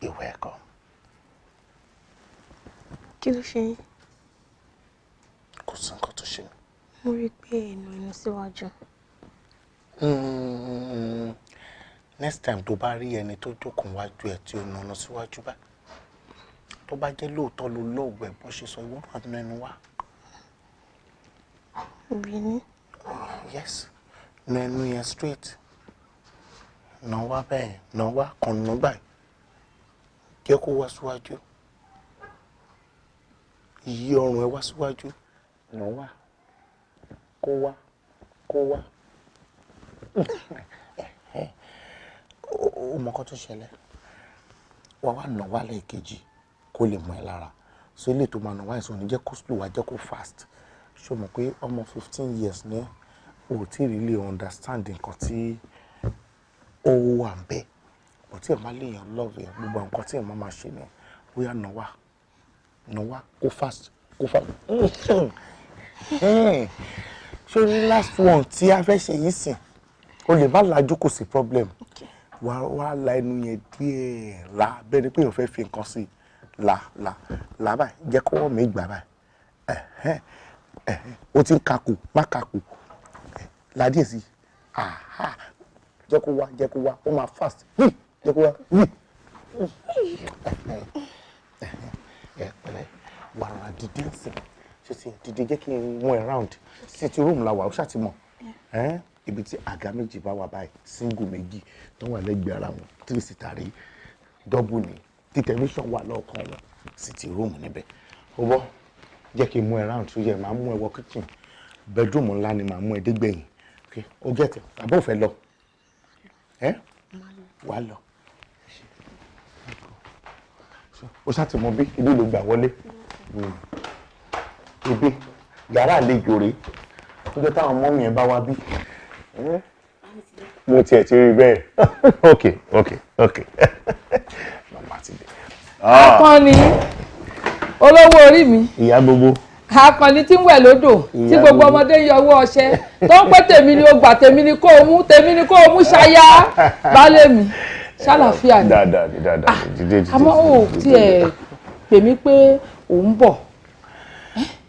You're welcome. Kí ló ṣe yín? Kò sí nǹkan tó ṣe mí. Mo rí pé ẹnu síwájú. Next time tó bá rí ẹni tó jókòó wájú ẹ tí ó nà síwájú bá tó bá jẹ́ lóòótọ́ ló lọ́ọ̀gbẹ́ bó ṣe sọ ìwọ́n àti ẹnu wá. Really? Yes. Nà ẹnu yẹn straight. Nà wá bẹ́ẹ̀ nà wá kàn nà báyìí. Jẹ́ kó wá síwájú. Yí ọrùn ẹ wá síwájú. Nà wá. Kó wá. Kó wá. Ó mọ nǹkan tó ṣẹlẹ̀. Wá wá nà wá lẹ́ẹ̀kejì kó lè mọ ẹ lára. So ilé tó máa nà wá ìsọ̀ ní jẹ́ kó slow wá jẹ́ kó fast. Ṣé o mọ̀ pé ọmọ 15 years ní o tí really understand nǹkan tí ó wà ń bẹ̀. But tí ẹ máa léèyàn love ẹ gbogbo nǹkan tí ẹ máa ṣe ni bóyá nà wá kó fast kó fast. ṣé ní last one tí a fẹ́ ṣe yìí sìn o lè má lajú kò sí problem wá la ẹnu yẹn díẹ̀ la bẹ́ẹ̀ ni pé èèyàn fẹ́ fi nǹkan sí la báyìí jẹ́ kọ́wọ́ mi gbà báyìí o ti ń kakù má kakù ládìí sí jẹ́ kó wá ó máa fast jẹ́ kó wá pẹ̀lẹ́ wàrà dídí ẹ̀sìn ṣe ti dìde jẹ́ kí n mú ẹ round sitting room la wà ó ṣàtìmọ̀ ibi tí àga méjì bá wà báyìí single méjì tó wà lẹ́gbẹ̀ẹ́ ara wọn 3 seater rí double ni tí tẹlifíṣàn wà lọ́ọ̀kan wọn sitting room níbẹ̀ ó bọ́ jẹ́ kí n mú ẹ round tó yẹ máa mú ẹ wọ kitchen bedroom ńlá ni máa mú ẹ dégbẹ̀yìn ó gẹ̀tẹ̀ àbọ̀ òfẹ́ lọ wà lọ ó ṣàtìmọ̀ bí ibi ló gbà wọlé ibi yàrá àlejò rèé níjọ́ táwọn ọmọ mi ẹ̀ bá wá bí mo tiẹ̀ ti rí bẹ́ẹ̀ ok màmá ti dé. Akànnì olówó orí mi. Ìyá gbogbo. Akànnì tí ń wẹ̀ lódò tí gbogbo ọmọdé ń yọ owó ọṣẹ tó ń pẹ́ tèmi ni ó gbà tèmi ni kó o mú ṣayá baálé mi ṣàlàfíà ni. dáadáa jíjẹ́. Àmọ́ ò tiẹ̀ pè mí pé òun bọ̀.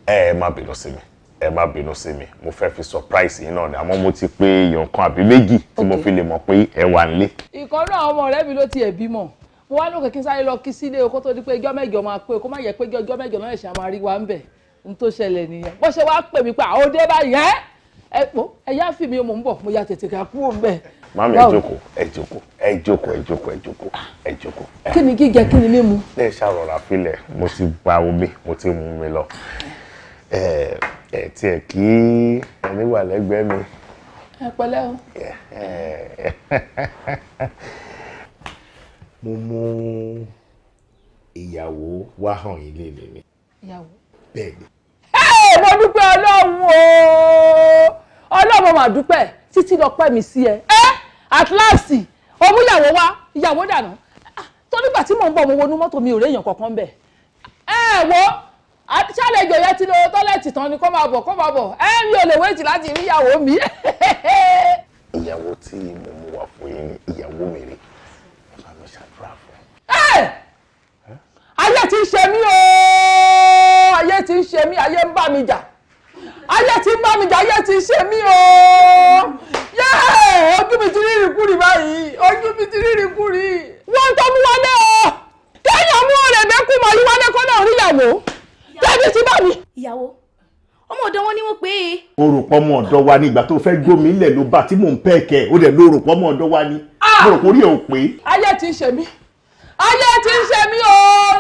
Ẹ má bínú sí mi mo fẹ́ fi surprise yín náà ni àmọ́ mo ti pé èèyàn kan àbí méjì tí mo fi lè mọ̀ pé ẹ wà nílé. Ìkànnì àwọn ọmọ ọ̀rẹ́ mi ló tiẹ̀ bímọ mo wá lókè kí n sáré lọ kí sílé o kó tó di pé ijọ́ mẹ́jọ máa pé o kó má yẹ pé ijọ́ mẹ́jọ náà ṣe máa rí wa ń bẹ̀ n tó ṣẹlẹ̀ nìyẹn bó ṣe wá pè mí pé àwọn òde báyìí ẹ yá fi mi mò ń bọ̀ mo ya tètè ká kúrò ń bẹ̀. Mami ẹ jókòó. Kí ni gígẹ kí ni mímu? Ẹ ṣàrọ̀rà filẹ̀ mo ti gba omi mo ti mú mi lọ tiẹ̀ kí ẹni wà lẹ́gbẹ̀ẹ́ mi. Ẹ pẹ̀lẹ́ o. mo mú ìyàwó wá hàn yín lélẹ̀ mi. Ìyàwó. Bẹ́ẹ̀ni. Mo dúpẹ́ Ọlọ́run mà dúpẹ́ títí lọ pẹ́ mi sí ẹ. At last ọmúyàwó wá ìyàwó dànù tó nígbà tí mò ń bọ̀ mo wọnú mọ́tò mi ò réèyàn kankan bẹ̀. Wo ṣàlejò yẹn ti lo tọ́lẹ̀tì tán ni kó máa bọ̀ mi ò lè wéètì láti rí ìyàwó mi. Ìyàwó tí mo mú wá fún yín ni ìyàwó mi rè é bá mi ṣàdúrà fún. Ayé ti ń ṣe mí ayé ń bá mi jà ayé ti ń ṣe mí ojú mi ti rírì kúrì báyìí wọ́n tó mú wálé o kéèyàn mú ọ̀rẹ́ mẹ́kú mọ̀ yí wálé kó náà rí ìyàwó tẹ́bí ti bá mi. Ìyàwó ọmọ ọ̀dọ̀ wọn ni wọ́n pè é. O rò pọ́ ọmọ ọ̀dọ̀ wa ni ìgbà tó fẹ́ gbómi ilẹ̀ ló bá tí mò ń pẹ́ kẹ́ ó dẹ̀ ló rò pọ́ ọmọ ọ̀dọ̀ wa ni mo rò kó rí ẹ̀ ò pé. Ayé ti ń ṣe mí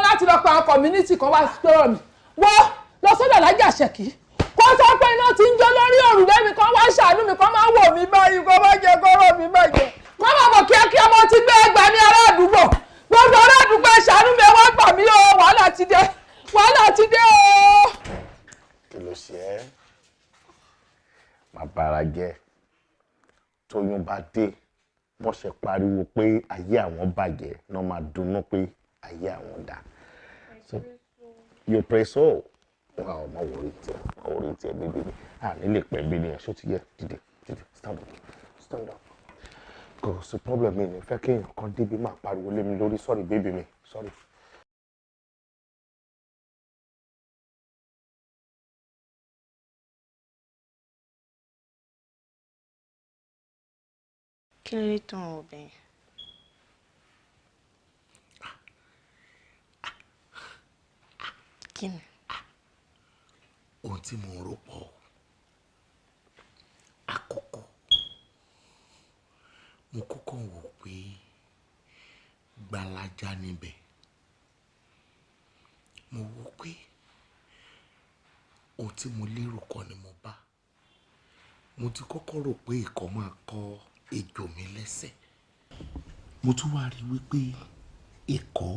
láti lọ pa community kan wá sọ̀rọ̀ mi wọ́n lọ sọ́dọ̀ Alájà Ṣẹ̀kí kó sọ pé iná ti ń jó lórí òrùlé mi kan wá ṣàánú mi kan máa ń wò mí báyìí kó má jẹ kọ́rọ̀ mi bàjẹ́ kó má bọ̀ kíákíá mo ti gbé ẹgbàá ní ará àdúgbò gbogbo ará àdúgbò ṣàánú mi ẹ wá gbà mí o wàhálà ti dé o. Kí ló ṣe ẹ́ má bára jẹ́ tóyún bá dé wọ́n ṣe pariwo pé ayé àwọn bàjẹ́ náà máa dunnú pé ayé àwọn dá. You pray so. Ọmọ wòrí tiẹ̀ bíbí mi nílé pẹ̀ bí ni ẹ̀ṣọ́ ti yẹ dìde stand up. Kò sí problem mi ní fẹ́ kí èèyàn kan débi máa pariwo lé mi lórí sorry baby mi sorry. Kí ló dé tán obìnrin? Kí ni? Ohun tí mo rò pọ̀ àkọ́kọ́ mo kọ́kọ́ wò pé gbalaja níbẹ̀ mo wò pé ohun tí mo lérò kọ́ ni mo bá mo ti kọ́kọ́ rò pé ìkọ́ máa kọ́ ejò mi lẹ́sẹ̀ mo tún wá rí wípé ìkọ́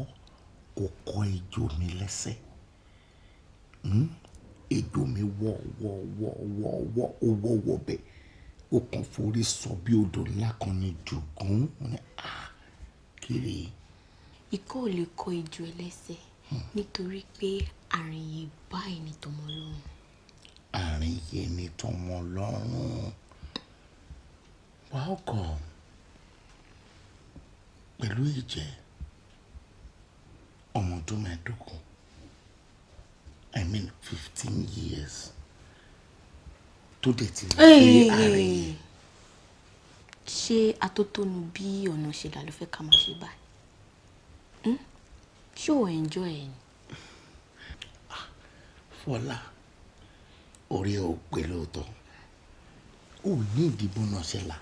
kò kọ́ ejò mi lẹ́sẹ̀ ejò mi wọ́ bẹ́ẹ̀ ó kàn forí sọ bí odò ńlá kan ní dùgún ní kiri. Ikọ́ ò lè kọ́ ejò ẹlẹ́sẹ̀ nítorí pé àrùn yìí báyìí ní tọmọ lọ́rùn. àárín yé ní tọmọ lọ́rùn. How come? Pẹ̀lú ìjẹ́ ọmọ ọdún mẹ́ẹ̀ẹ́dógún, I mean 15 years tó dẹ̀ ti gbé àárín. Ṣé atótónu bí ọ̀nà ṣe là ló fẹ́ ká máa ṣe báyìí? Ṣé o enjoy ẹ̀ ni? Fọlá, orí ò pé lóòótọ́. Ó ní ìdìbò náà ṣẹlá.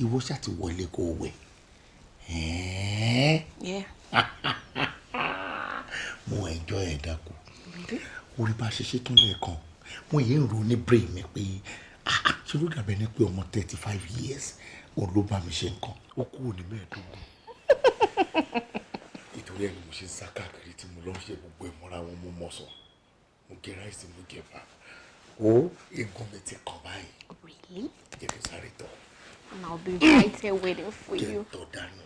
Ìwọ ṣáà ti wọlé kó wẹ̀. Yeah. Mo enjoy ẹ̀ dákú. Orí bá ṣe ṣetán lẹ́ẹ̀kan. Mo yẹ ń ro ní brain mi pé ṣe ló dàbẹ̀ ní pé ọmọ 35 years òun ló bá mi ṣe nǹkan. Ó kúrò ní 15. Nítorí ẹni mo ṣe sá káàkiri tí mo lọ ṣe gbogbo ìmọ̀ra wọn mo mọ̀ sọ. Mo gẹ ráìsì mo gẹ bá. Ó egun mi ti kàn báyìí. Really? Jẹ́ kí n sáré tọ̀. And I'll be right here waiting for you. Jẹ́ tọ̀ dànù.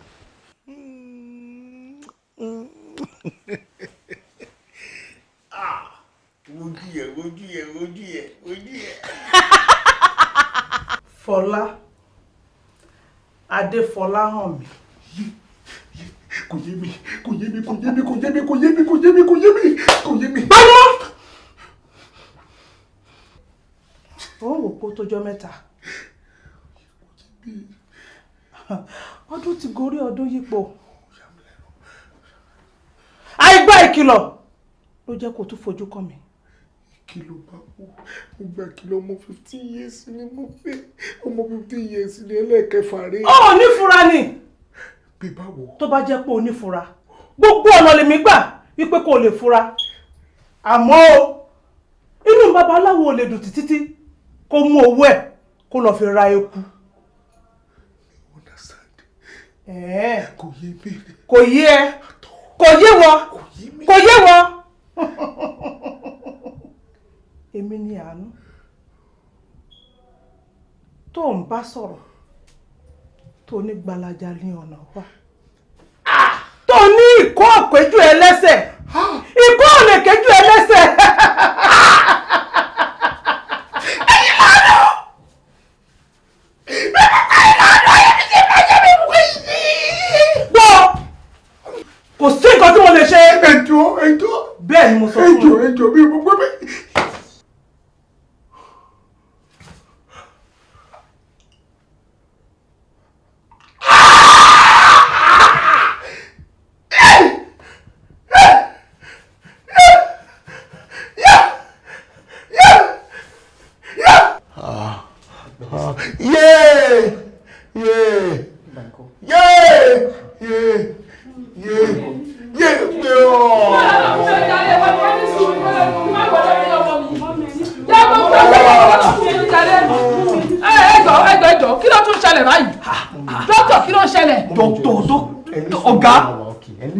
Wojú yẹ. Fọlá, Adéfọlá hàn mí. Kò yé mi. Báyọ̀! Ó wò pé ó tójọ́ mẹ́ta. Ọdún ti gorí ọdún yípo. Àìgbà ìkìlọ̀ ló jẹ́ kó tún fojú kàn mí. Ìkìlọ̀ bá wò. Mo gba ìkìlọ̀ ọmọ 15 years ni mo fẹ́. Ọmọ 15 years ni ẹlẹ́ẹ̀kẹfà rẹ̀. Ó nífura ni. Bí báwo? Tó bá jẹ́ pé o nífura. Gbogbo ọ̀nà lèmi gbà wípé kò lè fura. Àmọ́ inú babaláwo ò lè dùn títí kó mú owó ẹ̀ kó lọ fi ra eku. Kò yé mi. Kò yé ẹ. Kò yé wọ. Èmi ni Àánú. Tó ń bá sọ̀rọ̀. Tó ní gbalaja ní ọ̀nà wa. Tó ní ìkọ́ àpéjú ẹlẹ́sẹ̀. Ìkọ́ ò lè kéjú ẹlẹ́sẹ̀. Kò sí nǹkan tí mo lè ṣe. Ẹjọ́. Bẹ́ẹ̀ ni mo sọ fún ọ. Ẹjọ́ bí mo gbé.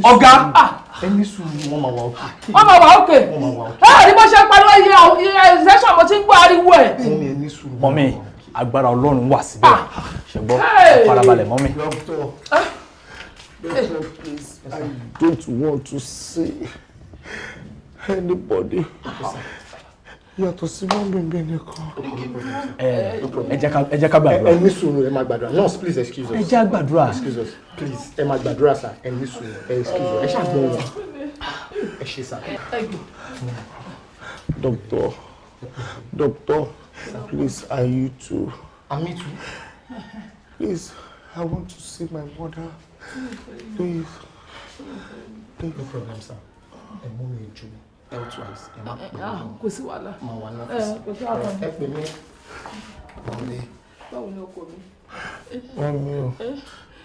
Ọ̀gá ẹni sùn wọ́n máa wà òkè. wọ́n máa wà òkè. Ní bó ṣe pariwo iye ṣẹ́ṣọ̀ mo ti ń gbọ́ ariwo ẹ̀. Ẹni sùn. Mọ́mí, agbára Ọlọ́run wà síbẹ̀. Ṣùgbọ́n farabalẹ̀ mọ́mí. Doctor, please, I don't want to see anybody. Yàtọ̀ sí mọ́mí mi nìkan. Ẹ jẹ́ ká gbàdúrà. Ẹ ní sùúrù, ẹ máa gbàdúrà. Nurse, please excuse us. Ẹ jẹ́ gbàdúrà. Excuse us, please. Ẹ máa gbàdúrà sir. Ẹ ní sùúrù, ẹ excuse us. Ẹ ṣàgbọ́n wọn. Ẹ ṣe sir. Doctor, please, are you too? And me too. Please, I want to see my mother. Please. No problem, sir. Ẹ mú mi jù. Health-wise, ẹ má pè mí. Kò sí wàhálà. Má wà ní ọ́fíìsì. Kò sí wàhálà. Ẹ pè mí. Wọlé. Báwo ni ọkọ mi? Mami o,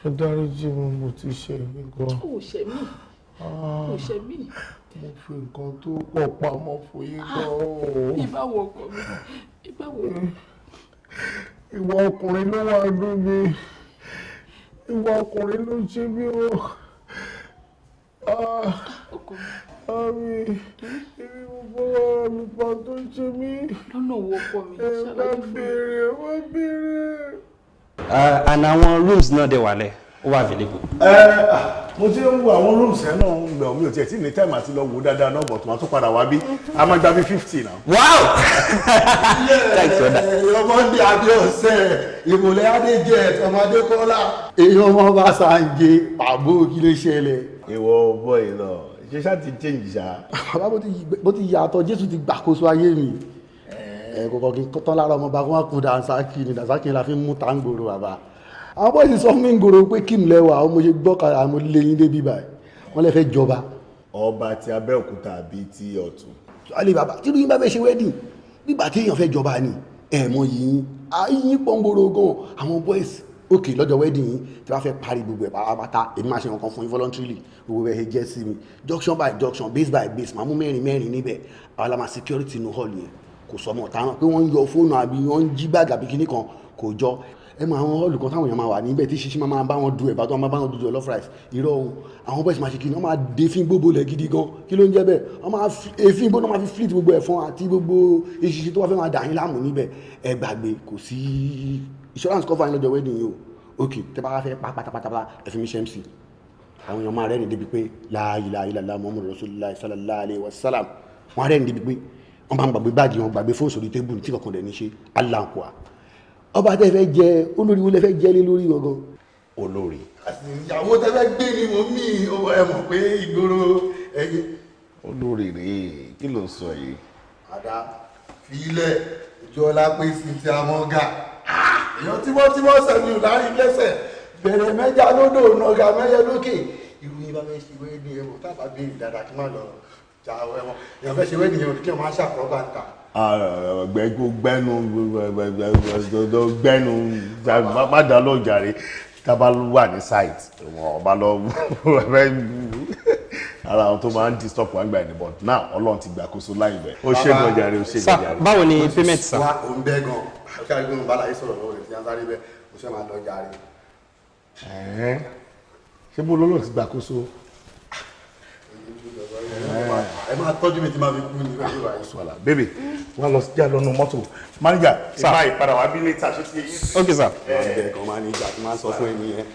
ẹ dáríjì mi, mo ti ṣe mí gan. Ó ṣe mí. Ó ṣe mí. Mo fi nǹkan tó pọ̀ pamọ́ fún yín gan. Ìbáwo ọkọ mi? Ìbáwo? Ìwà ọkùnrin ló wà nínú mi. Ìwà ọkùnrin ló ṣe mí o. Mami, èmi mo fọwọ́ mi pa tó ṣe mí. Lọ́nà wo ọkọ mi? Ẹ má béèrè. And àwọn rooms náà dẹ̀ wà lẹ̀, ó wà available. mo ti ń wo àwọn rooms ẹ náà gbẹ mi ò tiẹ̀ tí ní time àti lọ wò dáadáa náà but wọn tún padà wá bí a máa gba bí 50 náà. wow thanks for that. ọmọdé adéọsẹ ìmùlẹ̀ adéjẹ ọmọdé kọ́lá èèyàn ọmọ bá sàǹjẹ pàbó kí ló ṣẹlẹ̀. ìwọ bọ́ọ̀ náà ṣe ṣáà ti change ṣá. bàbá bó ti yàtọ̀ Jésù ti gbàkóso ayé mi kọ̀kọ́ kí n tán lára ọmọ bá wọn kún Dànsákì ni Dànsákì la fi ń mú tàǹgbòrò bàbá àwọn bọ́ọ̀sì sọ fún mi gbòòrò pé kí n lẹ́wà ọmọ ṣe gbọ́kàrà mo lé yín débi báyìí wọ́n lè fẹ́ jọba. ọba ti Abẹ́òkúta àbí ti Ọ̀tún. alẹ́ bàbá tí lóyún bá fẹ́ ṣe wedding nígbà tí èèyàn fẹ́ jọba ni ẹ̀ẹ̀mọ yìí ayín pọ́ngbòrò gan àwọn bọ́ọ̀sì òkè lọ́jọ́ wedding yìí tí wọ́n fẹ́ parí gbogbo ẹ̀ pàápàá èmi máa ṣe nǹkan fún yín voluntarily gbogbo ẹ̀ jẹ́ sí mi junction by junction base by base màá mú mẹ́rin níbẹ̀ àwọn aláma security no hall yẹn kò sọmọ táwọn pé wọ́n ń yọ fóònù àbí wọ́n ń jí báàgì àbí kinní kan kò jọ ẹ mọ àwọn olùkọ́ táwọn èèyàn máa wà níbẹ̀ tí ṣíṣí máa bá wọn du ẹ̀bá tó máa bá wọn du jollof rice irọ́ ohun àwọn bọ́ọ̀sì máa ṣe kíni wọ́n máa dé fín gbogbo lẹ̀ gidi gan kí ló ń jẹ́ bẹ́ẹ̀ wọ́n máa èéfín gbóná máa fi flit gbogbo ẹ̀fọn àti gbogbo eṣiṣi tó wá fẹ́ máa dà yín láàmú níbẹ̀ ẹ gbàgbé kò sí insurance cover yín lọ́jọ́ wedding yìí o ok tẹ́ bá wá fẹ́ pátápátá ẹ fi mi ṣe MC àwọn èèyàn máa rẹ́rìn débi pé la ilaha illallah muhammadu rasulullah sallallahu alaihi wasallam wọ́n rẹ́rìn débi pé wọ́n máa ń gbàgbé báàgì wọn gbàgbé fóònù sórí tébùlù tí kankan dẹ̀ ní ṣe aláǹkùá ọba tẹ́ fẹ́ jẹ olórí wọlé fẹ́ jẹ́ lé lórí gangan. olórí. ìyàwó tẹ́ fẹ́ gbé ni mo mí ẹ mọ̀ pé ìgboro ẹyẹ. olórí rèé kí ló ń sọ yìí. àdá filẹ̀ ìjọba pé sí ti amọ́gà èèyàn tímọ́tímọ́ sẹ́mi ò láàrin lẹ́sẹ̀ bẹ̀rẹ̀ mẹ́jà lódò nàgà mẹ́yẹ lókè ìròyìn bá fẹ́ ṣe wé ní ẹ̀wọ̀n tábà béèrè dáadáa kí má lọ jà ẹ̀wọ̀n èèyàn fẹ́ ṣe wé nìyẹn kí wọ́n máa ṣàkóbá nǹkan. gbẹ́nu má dá lọ jàre tábà wà ní site wọn ọba lọ ara àwọn tó máa ń disturb wọn gbà ní but now Ọlọ́run ti gbàkóso láì bẹ̀ ó ṣe gan jàre ó ṣe gan jàre. báwo ni payment sir. wá òun bẹ́ẹ̀ gan ọ̀kẹ́ àgbẹ̀rún bá láyé sọ̀rọ̀ lọ́wọ́ rẹ̀ tí wọ́n sáré bẹ́ẹ̀ ó ṣe máa lọ jàre. ṣé bó lọ́lọ́ ti gbàkóso. ẹ máa tọ́jú mi tí máa fi kú ní ìgbà yìí. sọlá bébè wọn lọ sí jà lọ́nu mọ́tò máníjà ìbá ìpadà wá bí létà ṣé ti yé yín. ok sir. ọ̀bẹ kan máa ní ìgbà tí máa sọ fún ẹni yẹn.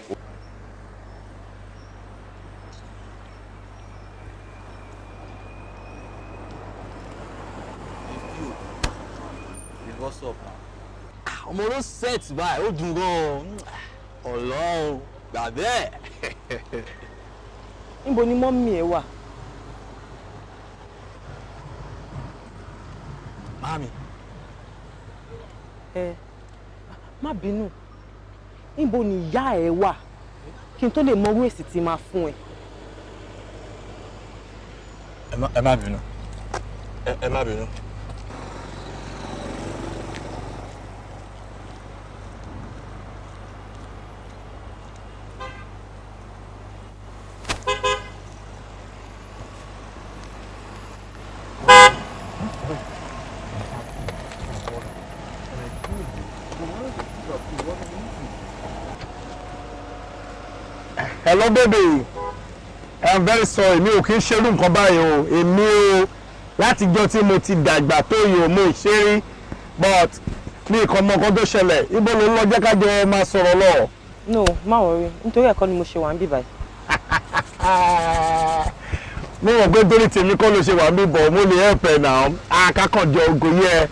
ọmọ ló set báyìí ó dùn gan-an Ọlọ́run gbà bẹ́ẹ̀. níbo ni mọ́mí ẹ wà. Mami. Má bínú. Níbo ni ìyá ẹ wà? Kí n tó lè mọ èsì tí máa fún ẹ. Ẹ má bínú. Ẹ má bínú. Hello baby, I'm very sorry, mi ò kí ń ṣerú nǹkan báyìí o, èmi o látijọ́ tí mo ti dàgbà tó yìí o mo ṣe rí but mi kàn mọ nǹkan tó ṣẹlẹ̀ ibo ló ń lọ jẹ́ ká jọ máa sọ̀rọ̀ lọ. No, má worry, nítorí ẹ̀kọ́ ni mo ṣe wà ń bí báyìí. mo rò pé torí tèmi kọ́ ló ṣe wà ń bí bọ̀ mo lè help ẹ̀ náà akákànjọ ògo yẹ.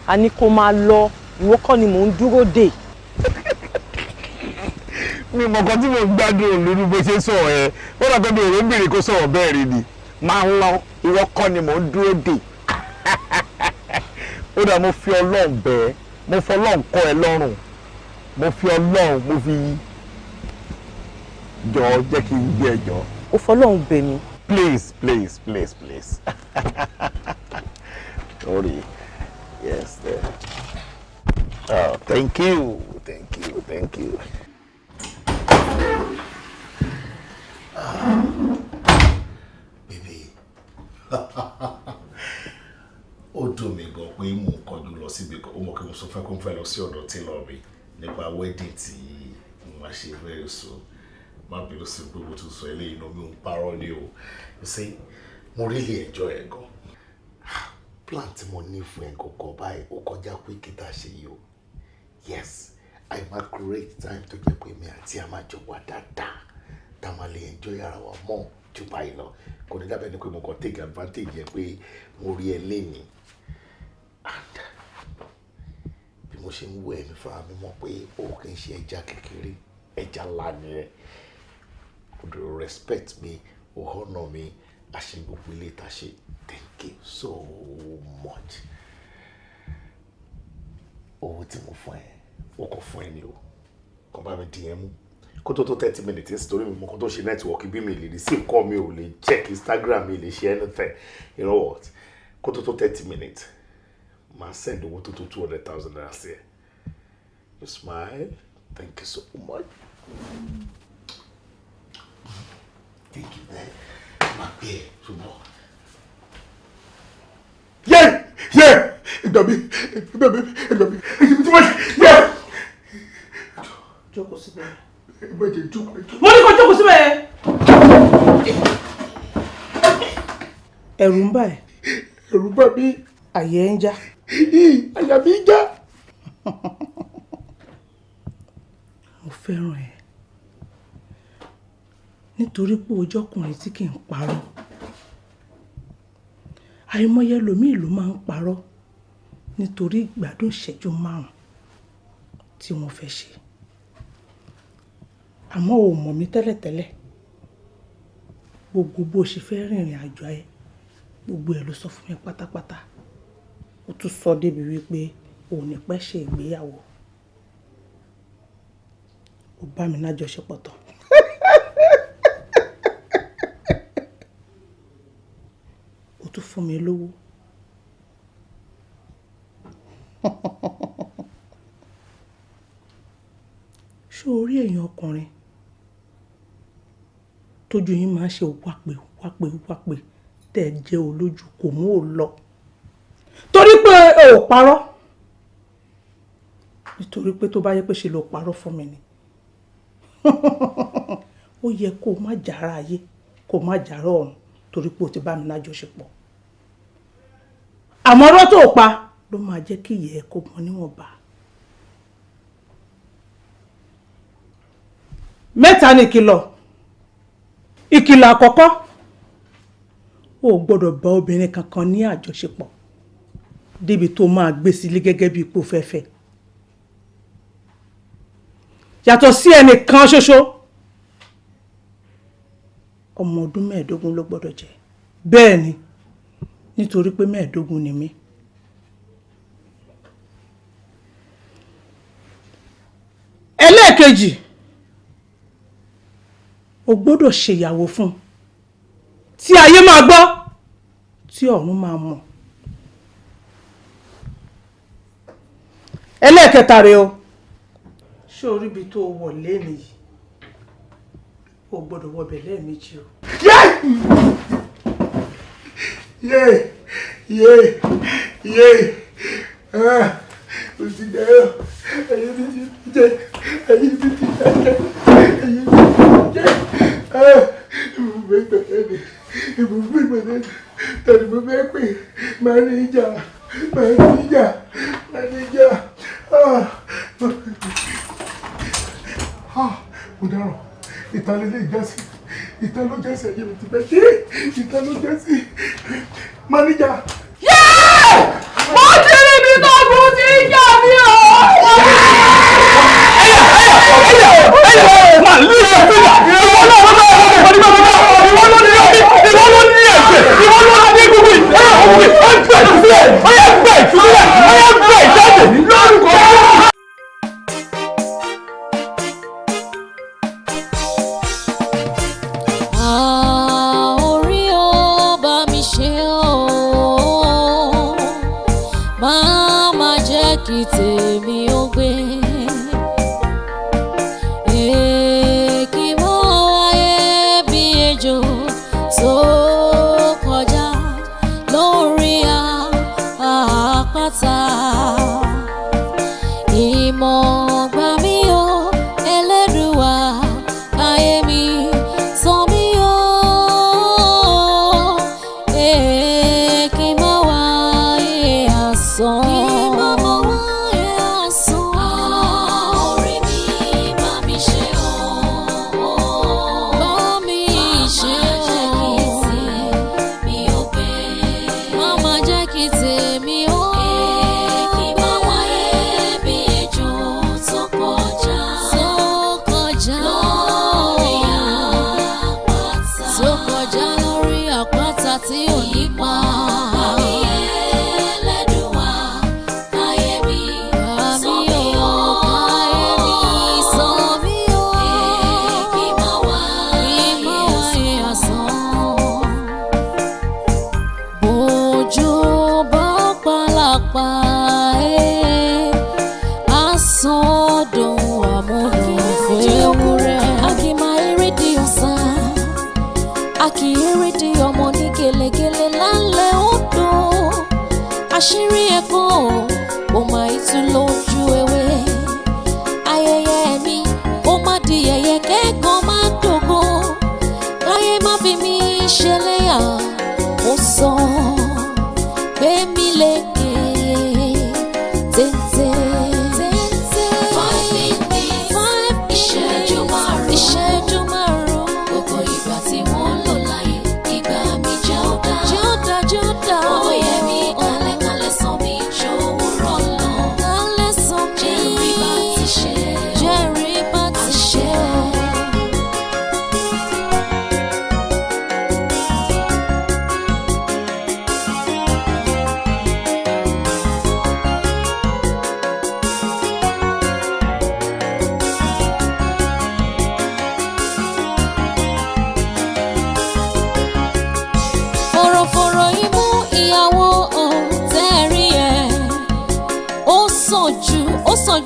A ní kó máa lọ, ìwọ kọ́ ni mò ń dúró dè. mi mọ̀ kan tí mo gbádùn lórí bó ṣe sọ̀rọ̀ ẹ ó dàbí mi ò róbìnrin kó sọ̀rọ̀ bẹ́ẹ̀ rí ni máa ń lọ ìwọ kọ́ ni mò ń dúró dè ó dà mo fi Ọlọ́run bẹ́ẹ̀ mo fi Ọlọ́run kọ́ ẹ lọ́rùn mo fi Ọlọ́run mo fi jọ jẹ́ kí n gbé ẹ jọ. Ó fọlọ́run bẹ̀ mí. please please please please sorry yes there. Oh, thank you thank you thank you. Baby, ó dùn mí gan pé mo ń kọjú lọ síbi kan ó mọ̀ kí mo sọ fẹ́ kó ń fẹ́ lọ sí ọ̀dọ̀ tailor mi nípa wedding tí mo máa ṣe very soon. Má bínú sí pé mo tún sọ eléyìí náà mi ò ń parọ́ ní o. You see, mo really enjoy ẹ̀ gan. Plan tí mo ní fún ẹ̀ kọ̀ọ̀kan báyìí ó kọjá pé kíta ṣe yìí o. Yes, I ma create time tó jẹ́ pé mi àti a máa jọ wà dáadáa. tá a máa lè enjoy ara wa mọ́ jù báyìí lọ kò ní dábẹ́ ni pé mo kàn take advantage yẹn pé mo rí ẹ lẹ́yìn and bí mo ṣe ń wo ẹ̀mí fúnra mi mọ̀ pé o kì í ṣe ẹja kékeré ẹja ńlá ni ẹ o respect me o honour me àṣẹ gbogbo ilé ta ṣe thank you so much owó tí mo fún ẹ o kò fún ẹ ní o kò bá mi dìyẹn mú kó tó tó 30 minutes nítorí mi mo kàn tó ṣe network bí mi lè receive call mi ò lè check Instagram mi lè ṣe anything you know what kó tó tó 30 minutes máa send owó tó tó 200,000 naira sí ẹ you smile thank you so much thank you man máa gbé ẹ ṣùgbọ́n. ìgbàgbé tí wọ́n ṣe jókòó síbẹ̀. mo ní kó jókòó síbẹ̀. ẹ̀rù ń bà ẹ́. ẹ̀rù bà mí. àyà ń já. àyà mi ń já. mo fẹ́ràn ẹ nítorí pé ojú ọkùnrin tí kì í parọ́ àìmọye ẹlòmíì ló máa ń parọ́ nítorí ìgbádùn ìṣẹ́jú 5 tí wọ́n fẹ́ ṣe àmọ́ ò mọ̀ mí tẹ́lẹ̀tẹ́lẹ̀ gbogbo bó ṣe fẹ́ rìnrìn àjò ẹ gbogbo ẹ̀ ló sọ fún mi pátápátá ó tún sọ débi wípé ò ní pẹ́ ṣe ìgbéyàwó ó bá mi lájọṣepọ̀ tán. ó tún fún mi lówó. ṣé orí èèyàn ọkùnrin tójú yín máa ń ṣe wápé tẹ́ ẹ jẹ́ olójú kò mú ò lọ torí pé ò parọ́ nítorí pé tó bá yẹ pé ṣe ló parọ́ fún mi ni ó yẹ kó má jàrá ayé kó má jàrá ọ̀run torí pé o ti bá mi lájọṣepọ̀ àmọ́ ọ̀rọ̀ tó pa ló máa jẹ́ kí ìyẹ́ kó mọ níwọ̀nba. mẹ́ta ni ìkìlọ̀ àkọ́kọ́ o ò gbọ́dọ̀ bá obìnrin kankan ní àjọṣepọ̀ débi tó máa gbé sílé gẹ́gẹ́ bí ipò fẹ́fẹ́ yàtọ̀ sí ẹnìkan ṣoṣo ọmọ ọdún 15 ló gbọ́dọ̀ jẹ́ bẹ́ẹ̀ ni nítorí pé 15 ni mí. ẹlẹ́ẹ̀kejì o gbọ́dọ̀ ṣèyàwó fún tí ayé máa gbọ́ tí ọ̀run máa mọ̀. ẹlẹ́ẹ̀kẹta rẹ o ṣé orí ibi tó wọ̀ lẹ́nu yìí o gbọ́dọ̀ wọbẹ̀ lẹ́ẹ̀mejì o. o ti dẹ́rọ ẹ̀yìn mi ti jẹ́ ẹ̀yìn mi ti jẹ́ ẹ̀yìn mi ti jẹ́ ibùgbé gbẹ̀dẹ̀ ibùgbé gbẹ̀dẹ̀ tẹ̀lé mo fẹ́ pè máa ní ìjà mo dáràn ìtàlélé ìjásí ìtàlójásí ẹ̀yìn mi ti bẹ́ ṣe ìtàlójásí máníjà. mo ti rí ibi tó kú sí ìjà mi o. kọjá lórí àpáta tí ò ní pa. Àṣírí ẹ̀kọ́ ó máa tú lójú ewé ayẹyẹ mi ó má di yẹ̀yẹ́ kẹ́kọ̀ọ́ má dògo láyé má fi mí ṣẹlẹ́yà ó sọ pé mi lékè téńté. 5 minutes 5 ìṣẹ́jú márùn-ún gbogbo ìgbà tí wọ́n lò láyé ìgbà mi jẹ́ ó dá ó yẹ mi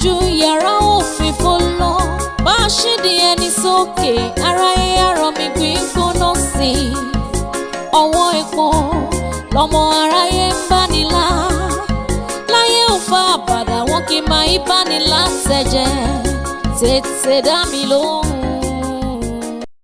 ju yàrá òfin fọlọ bá ṣídìí ẹni sókè aráyé àrọ̀ mi gbígbóná sí i ọwọ́ epo lọmọ aráyé ń bánilá láyé ò fa àbàdà wọn kì í máa ń bánilá tẹ̀jẹ̀ tètè dá mi lóhùn.